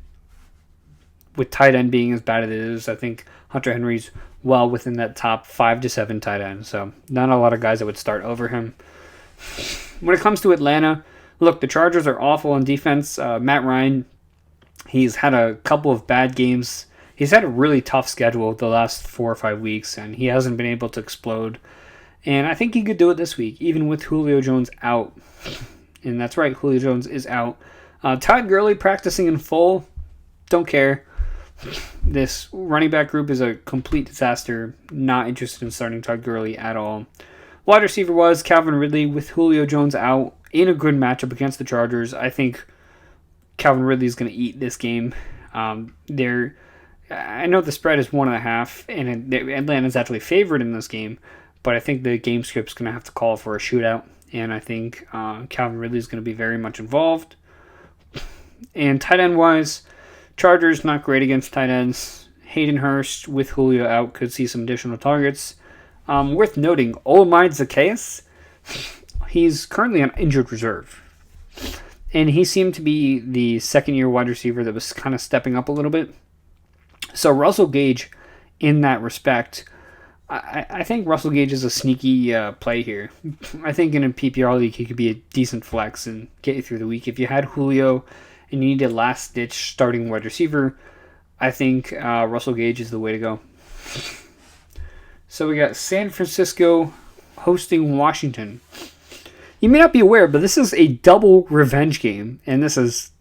with tight end being as bad as it is, I think Hunter Henry's well within that top 5 to 7 tight end. So not a lot of guys that would start over him. When it comes to Atlanta, look, the Chargers are awful on defense. Matt Ryan, he's had a couple of bad games. He's had a really tough schedule the last 4 or 5 weeks, and he hasn't been able to explode. And I think he could do it this week, even with Julio Jones out. And that's right, Julio Jones is out. Todd Gurley practicing in full. Don't care. This running back group is a complete disaster. Not interested in starting Todd Gurley at all. Wide receiver was Calvin Ridley with Julio Jones out in a good matchup against the Chargers. I think Calvin Ridley is going to eat this game. I know the spread is 1.5, and Atlanta's actually favored in this game, but I think the game script's going to have to call for a shootout, and I think Calvin Ridley is going to be very much involved. And tight end wise, Chargers not great against tight ends. Hayden Hurst with Julio out could see some additional targets. Worth noting, Olamide Zacchaeus, he's currently on injured reserve. And he seemed to be the second-year wide receiver that was kind of stepping up a little bit. So Russell Gage, in that respect, I think Russell Gage is a sneaky play here. I think in a PPR league, he could be a decent flex and get you through the week. If you had Julio and you need a last-ditch starting wide receiver, I think Russell Gage is the way to go. So we got San Francisco hosting Washington. You may not be aware, but this is a double revenge game, and this is,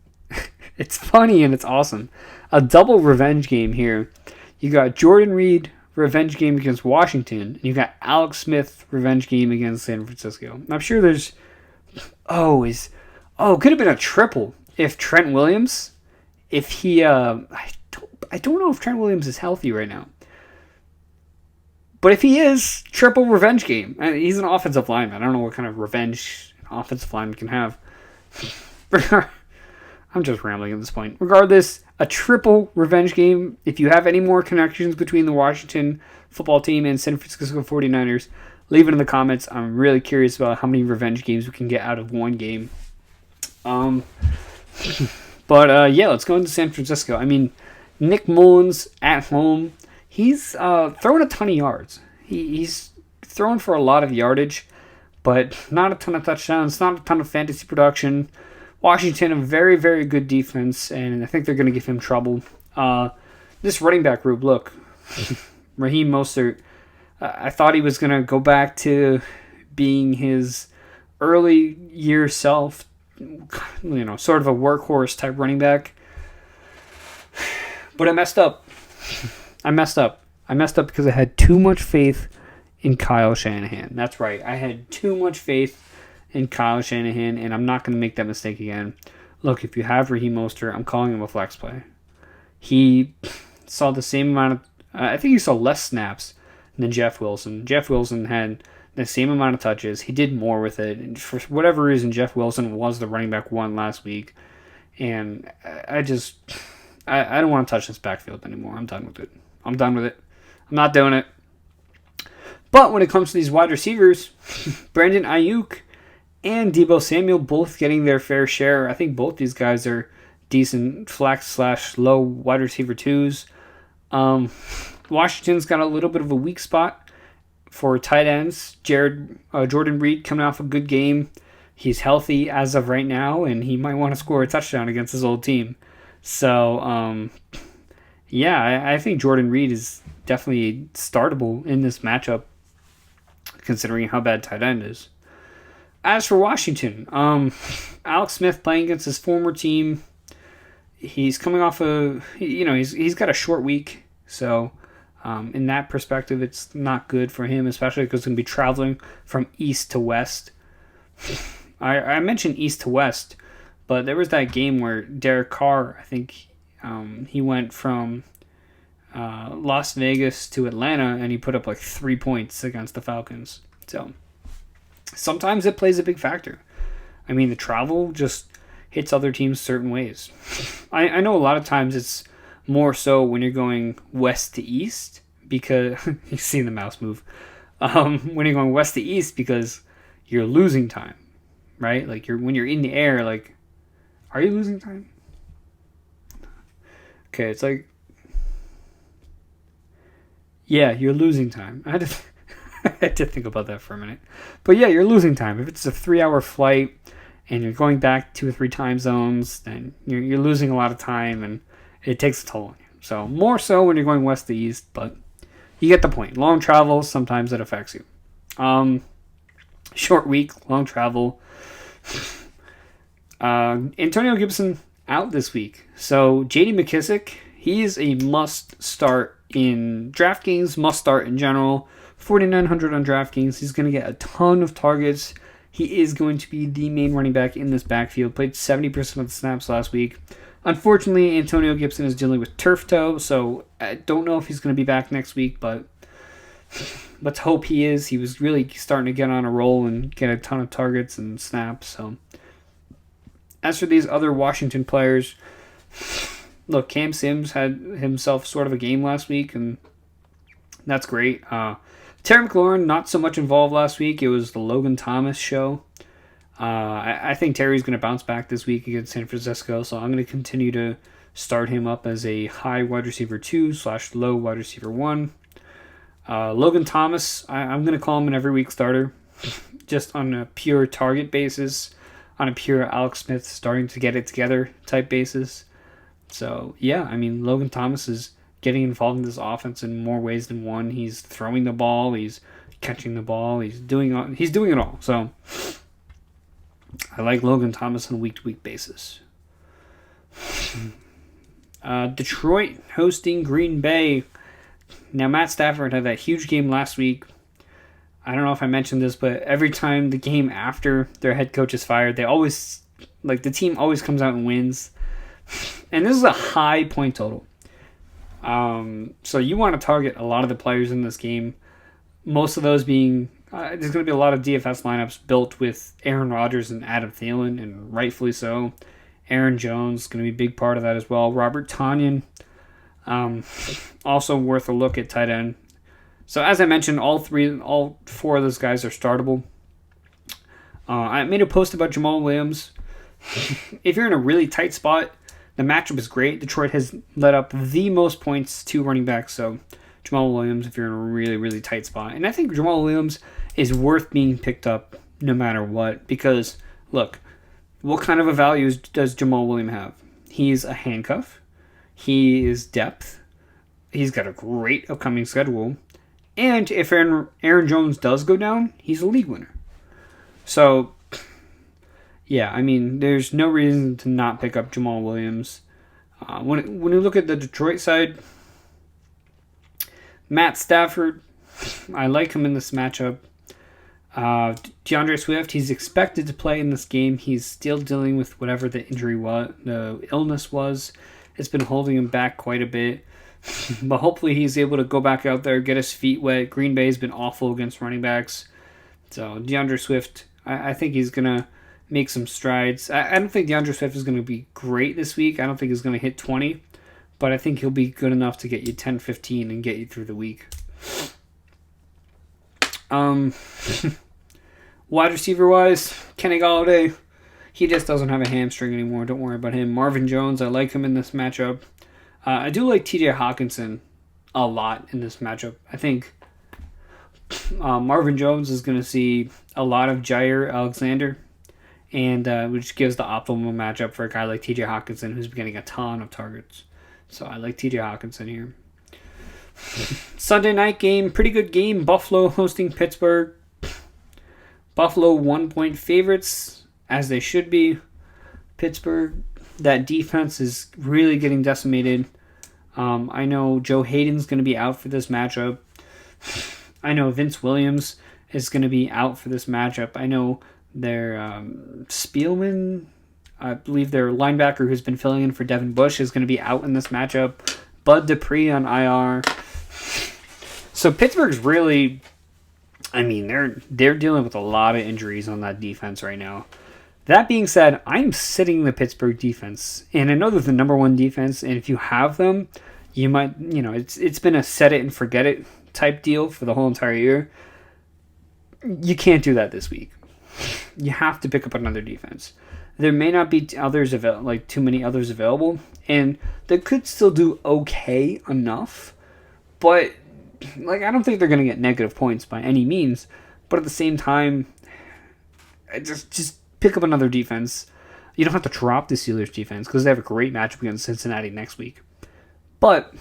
it's funny and it's awesome. A double revenge game here. You got Jordan Reed revenge game against Washington, and you got Alex Smith revenge game against San Francisco. I'm sure there's, it could have been a triple if Trent Williams, if he, I don't know if Trent Williams is healthy right now. But if he is, triple revenge game. He's an offensive lineman. I don't know what kind of revenge an offensive lineman can have. I'm just rambling at this point. Regardless, a triple revenge game. If you have any more connections between the Washington football team and San Francisco 49ers, leave it in the comments. I'm really curious about how many revenge games we can get out of one game. Let's go into San Francisco. Nick Mullins at home. He's throwing a ton of yards. He's throwing for a lot of yardage, but not a ton of touchdowns, not a ton of fantasy production. Washington, a very, very good defense, and I think they're going to give him trouble. This running back group, look, Raheem Mostert, I thought he was going to go back to being his early year self, sort of a workhorse type running back. But I messed up. I messed up because I had too much faith in Kyle Shanahan. That's right. I had too much faith in Kyle Shanahan, and I'm not going to make that mistake again. Look, if you have Raheem Mostert, I'm calling him a flex play. He saw the same amount of... I think he saw less snaps than Jeff Wilson. Jeff Wilson had the same amount of touches. He did more with it. And for whatever reason, Jeff Wilson was the running back one last week. And I don't want to touch this backfield anymore. I'm done with it. I'm not doing it. But when it comes to these wide receivers, Brandon Ayuk and Deebo Samuel both getting their fair share. I think both these guys are decent flex/low wide receiver twos. Washington's got a little bit of a weak spot for tight ends. Jordan Reed coming off a good game. He's healthy as of right now, and he might want to score a touchdown against his old team. So, I think Jordan Reed is definitely startable in this matchup, considering how bad tight end is. As for Washington, Alex Smith playing against his former team. He's coming off he's got a short week, so in that perspective, it's not good for him, especially because he's going to be traveling from east to west. I mentioned east to west, but there was that game where Derek Carr, I think he went from Las Vegas to Atlanta, and he put up like 3 points against the Falcons. So sometimes it plays a big factor. I mean, the travel just hits other teams certain ways. I know a lot of times it's more so when you're going west to east, because you see the mouse move. When you're going west to east, because you're losing time, right? Like when you're in the air, like, are you losing time? Okay, it's like, yeah, you're losing time. I had to think about that for a minute. But yeah, you're losing time. If it's a 3-hour flight and you're going back 2 or 3 time zones, then you're losing a lot of time, and it takes a toll on you. So more so when you're going west to east, but you get the point. Long travel, sometimes it affects you. Short week, long travel. Antonio Gibson out this week. So J.D. McKissick, he is a must start in DraftKings, must start in general. 4,900 on DraftKings. He's going to get a ton of targets. He is going to be the main running back in this backfield. Played 70% of the snaps last week. Unfortunately, Antonio Gibson is dealing with turf toe, so I don't know if he's going to be back next week, but let's hope he is. He was really starting to get on a roll and get a ton of targets and snaps. So, as for these other Washington players, look, Cam Sims had himself sort of a game last week, and that's great. Terry McLaurin, not so much involved last week. It was the Logan Thomas show. I think Terry's going to bounce back this week against San Francisco, so I'm going to continue to start him up as a high wide receiver 2/low wide receiver 1. Logan Thomas, I'm going to call him an every week starter, just on a pure target basis, on a pure Alex Smith starting to get it together type basis. So, yeah, I mean, Logan Thomas is getting involved in this offense in more ways than one. He's throwing the ball, he's catching the ball, he's doing it all. So I like Logan Thomas on a week-to-week basis. Detroit hosting Green Bay. Now, Matt Stafford had that huge game last week. I don't know if I mentioned this, but every time the game after their head coach is fired, the team always comes out and wins. And this is a high point total. So you want to target a lot of the players in this game. Most of those being, there's going to be a lot of DFS lineups built with Aaron Rodgers and Adam Thielen, and rightfully so. Aaron Jones is going to be a big part of that as well. Robert Tonyan, also worth a look at tight end. So as I mentioned, all 4 of those guys are startable. I made a post about Jamal Williams. If you're in a really tight spot, the matchup is great. Detroit has let up the most points to running backs, so Jamal Williams if you're in a really, really tight spot. And I think Jamal Williams is worth being picked up no matter what, because, look, what kind of a value does Jamal Williams have? He's a handcuff. He is depth. He's got a great upcoming schedule. And if Aaron Jones does go down, he's a league winner. So, yeah, I mean, there's no reason to not pick up Jamal Williams. When you look at the Detroit side, Matt Stafford, I like him in this matchup. DeAndre Swift, he's expected to play in this game. He's still dealing with whatever the illness was. It's been holding him back quite a bit. But hopefully he's able to go back out there, get his feet wet. Green Bay's been awful against running backs. So DeAndre Swift, I think he's going to make some strides. I don't think DeAndre Swift is going to be great this week. I don't think he's going to hit 20, but I think he'll be good enough to get you 10, 15 and get you through the week. Wide receiver wise, Kenny Golladay, he just doesn't have a hamstring anymore. Don't worry about him. Marvin Jones, I like him in this matchup. I do like TJ Hawkinson a lot in this matchup. I think Marvin Jones is going to see a lot of Jair Alexander, and which gives the optimal matchup for a guy like TJ Hawkinson, who's getting a ton of targets. So I like TJ Hawkinson here. Sunday night game, pretty good game. Buffalo hosting Pittsburgh. Buffalo 1-point favorites, as they should be. Pittsburgh, that defense is really getting decimated. I know Joe Hayden's going to be out for this matchup. I know Vince Williams is going to be out for this matchup. I know their Spielman, I believe their linebacker who's been filling in for Devin Bush, is going to be out in this matchup. Bud Dupree on IR. So Pittsburgh's really, they're dealing with a lot of injuries on that defense right now. That being said, I'm sitting the Pittsburgh defense, and I know they're the number one defense, and if you have them, you might, it's been a set it and forget it type deal for the whole entire year. You can't do that this week. You have to pick up another defense. There may not be too many others available, and they could still do okay enough, but I don't think they're going to get negative points by any means. But at the same time, just pick up another defense. You don't have to drop the Steelers defense because they have a great matchup against Cincinnati next week. But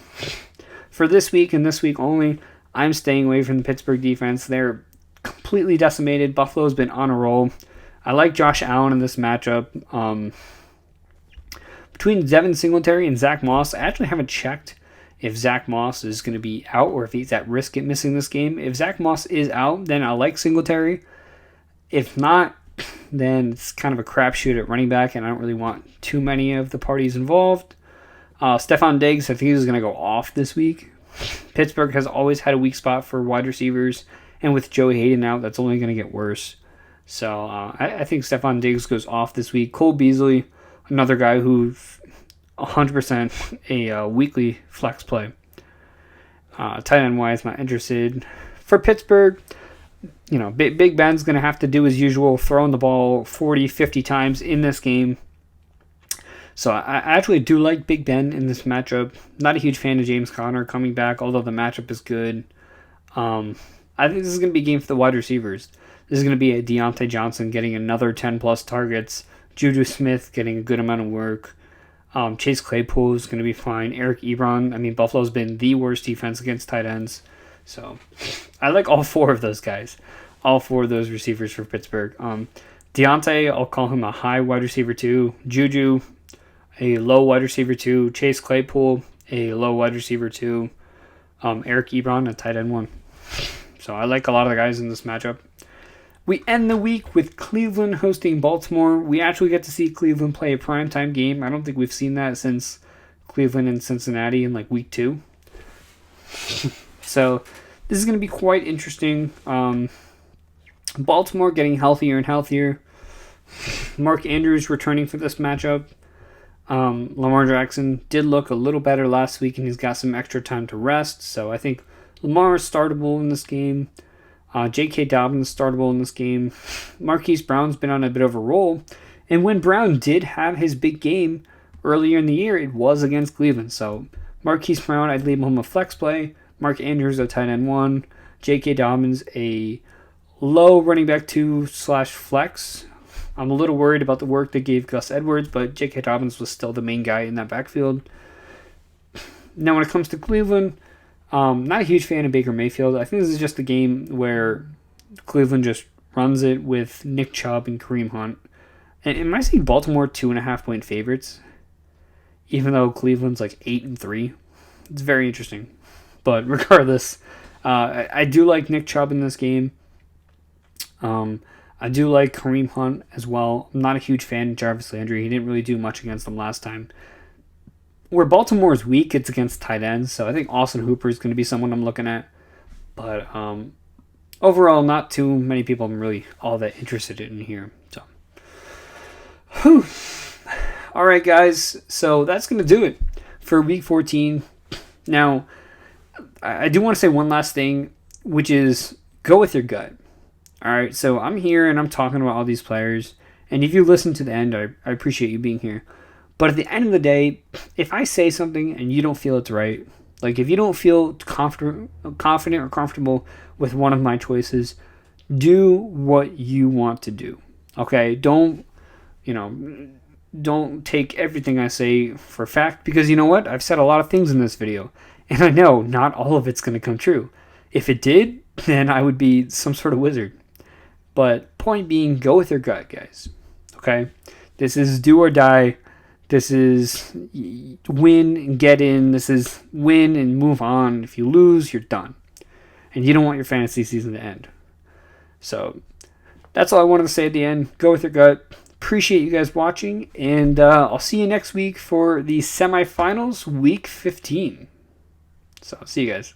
for this week and this week only, I'm staying away from the Pittsburgh defense. They're completely decimated. Buffalo's been on a roll. I like Josh Allen in this matchup. Between Devin Singletary and Zach Moss, I actually haven't checked if Zach Moss is going to be out or if he's at risk of missing this game. If Zach Moss is out, then I like Singletary. If not, then it's kind of a crapshoot at running back, and I don't really want too many of the parties involved. Stephon Diggs, I think he's going to go off this week. Pittsburgh has always had a weak spot for wide receivers, and with Joe Hayden out, that's only going to get worse. So I think Stephon Diggs goes off this week. Cole Beasley, another guy who's 100% a weekly flex play. Tight end wise, not interested. For Pittsburgh, Big Ben's going to have to do his usual, throwing the ball 40, 50 times in this game. So I actually do like Big Ben in this matchup. Not a huge fan of James Conner coming back, although the matchup is good. I think this is going to be a game for the wide receivers. This is going to be a Deontay Johnson getting another 10-plus targets. Juju Smith getting a good amount of work. Chase Claypool is going to be fine. Eric Ebron. Buffalo's been the worst defense against tight ends. So I like all four of those guys. All four of those receivers for Pittsburgh. Deontay, I'll call him a high wide receiver 2. Juju, a low wide receiver 2. Chase Claypool, a low wide receiver 2. Eric Ebron, a tight end 1. So I like a lot of the guys in this matchup. We end the week with Cleveland hosting Baltimore. We actually get to see Cleveland play a primetime game. I don't think we've seen that since Cleveland and Cincinnati in week 2. So this is going to be quite interesting. Baltimore getting healthier and healthier. Mark Andrews returning for this matchup. Lamar Jackson did look a little better last week, and he's got some extra time to rest. So I think Lamar is startable in this game. J.K. Dobbins is startable in this game. Marquise Brown's been on a bit of a roll. And when Brown did have his big game earlier in the year, it was against Cleveland. So Marquise Brown, I'd leave him a flex play. Mark Andrews, a tight end 1. J.K. Dobbins, a low running back 2/flex. I'm a little worried about the work they gave Gus Edwards, but J.K. Dobbins was still the main guy in that backfield. Now, when it comes to Cleveland, not a huge fan of Baker Mayfield. I think this is just a game where Cleveland just runs it with Nick Chubb and Kareem Hunt. And am I seeing Baltimore 2.5-point favorites? Even though Cleveland's 8-3. It's very interesting. But regardless, I do like Nick Chubb in this game. I do like Kareem Hunt as well. I'm not a huge fan of Jarvis Landry. He didn't really do much against them last time. Where Baltimore is weak, it's against tight ends. So I think Austin Hooper is going to be someone I'm looking at. But overall, not too many people I'm really all that interested in here. So, whew. All right, guys. So that's going to do it for Week 14. Now, I do want to say one last thing, which is go with your gut. All right, so I'm here and I'm talking about all these players. And if you listen to the end, I appreciate you being here. But at the end of the day, if I say something and you don't feel it's right, like if you don't feel confident or comfortable with one of my choices, do what you want to do. Okay? Don't take everything I say for fact, because you know what? I've said a lot of things in this video, and I know not all of it's going to come true. If it did, then I would be some sort of wizard. But point being, go with your gut, guys. Okay? This is do or die. This is win and get in. This is win and move on. If you lose, you're done. And you don't want your fantasy season to end. So that's all I wanted to say at the end. Go with your gut. Appreciate you guys watching. And I'll see you next week for the semifinals, week 15. So see you guys.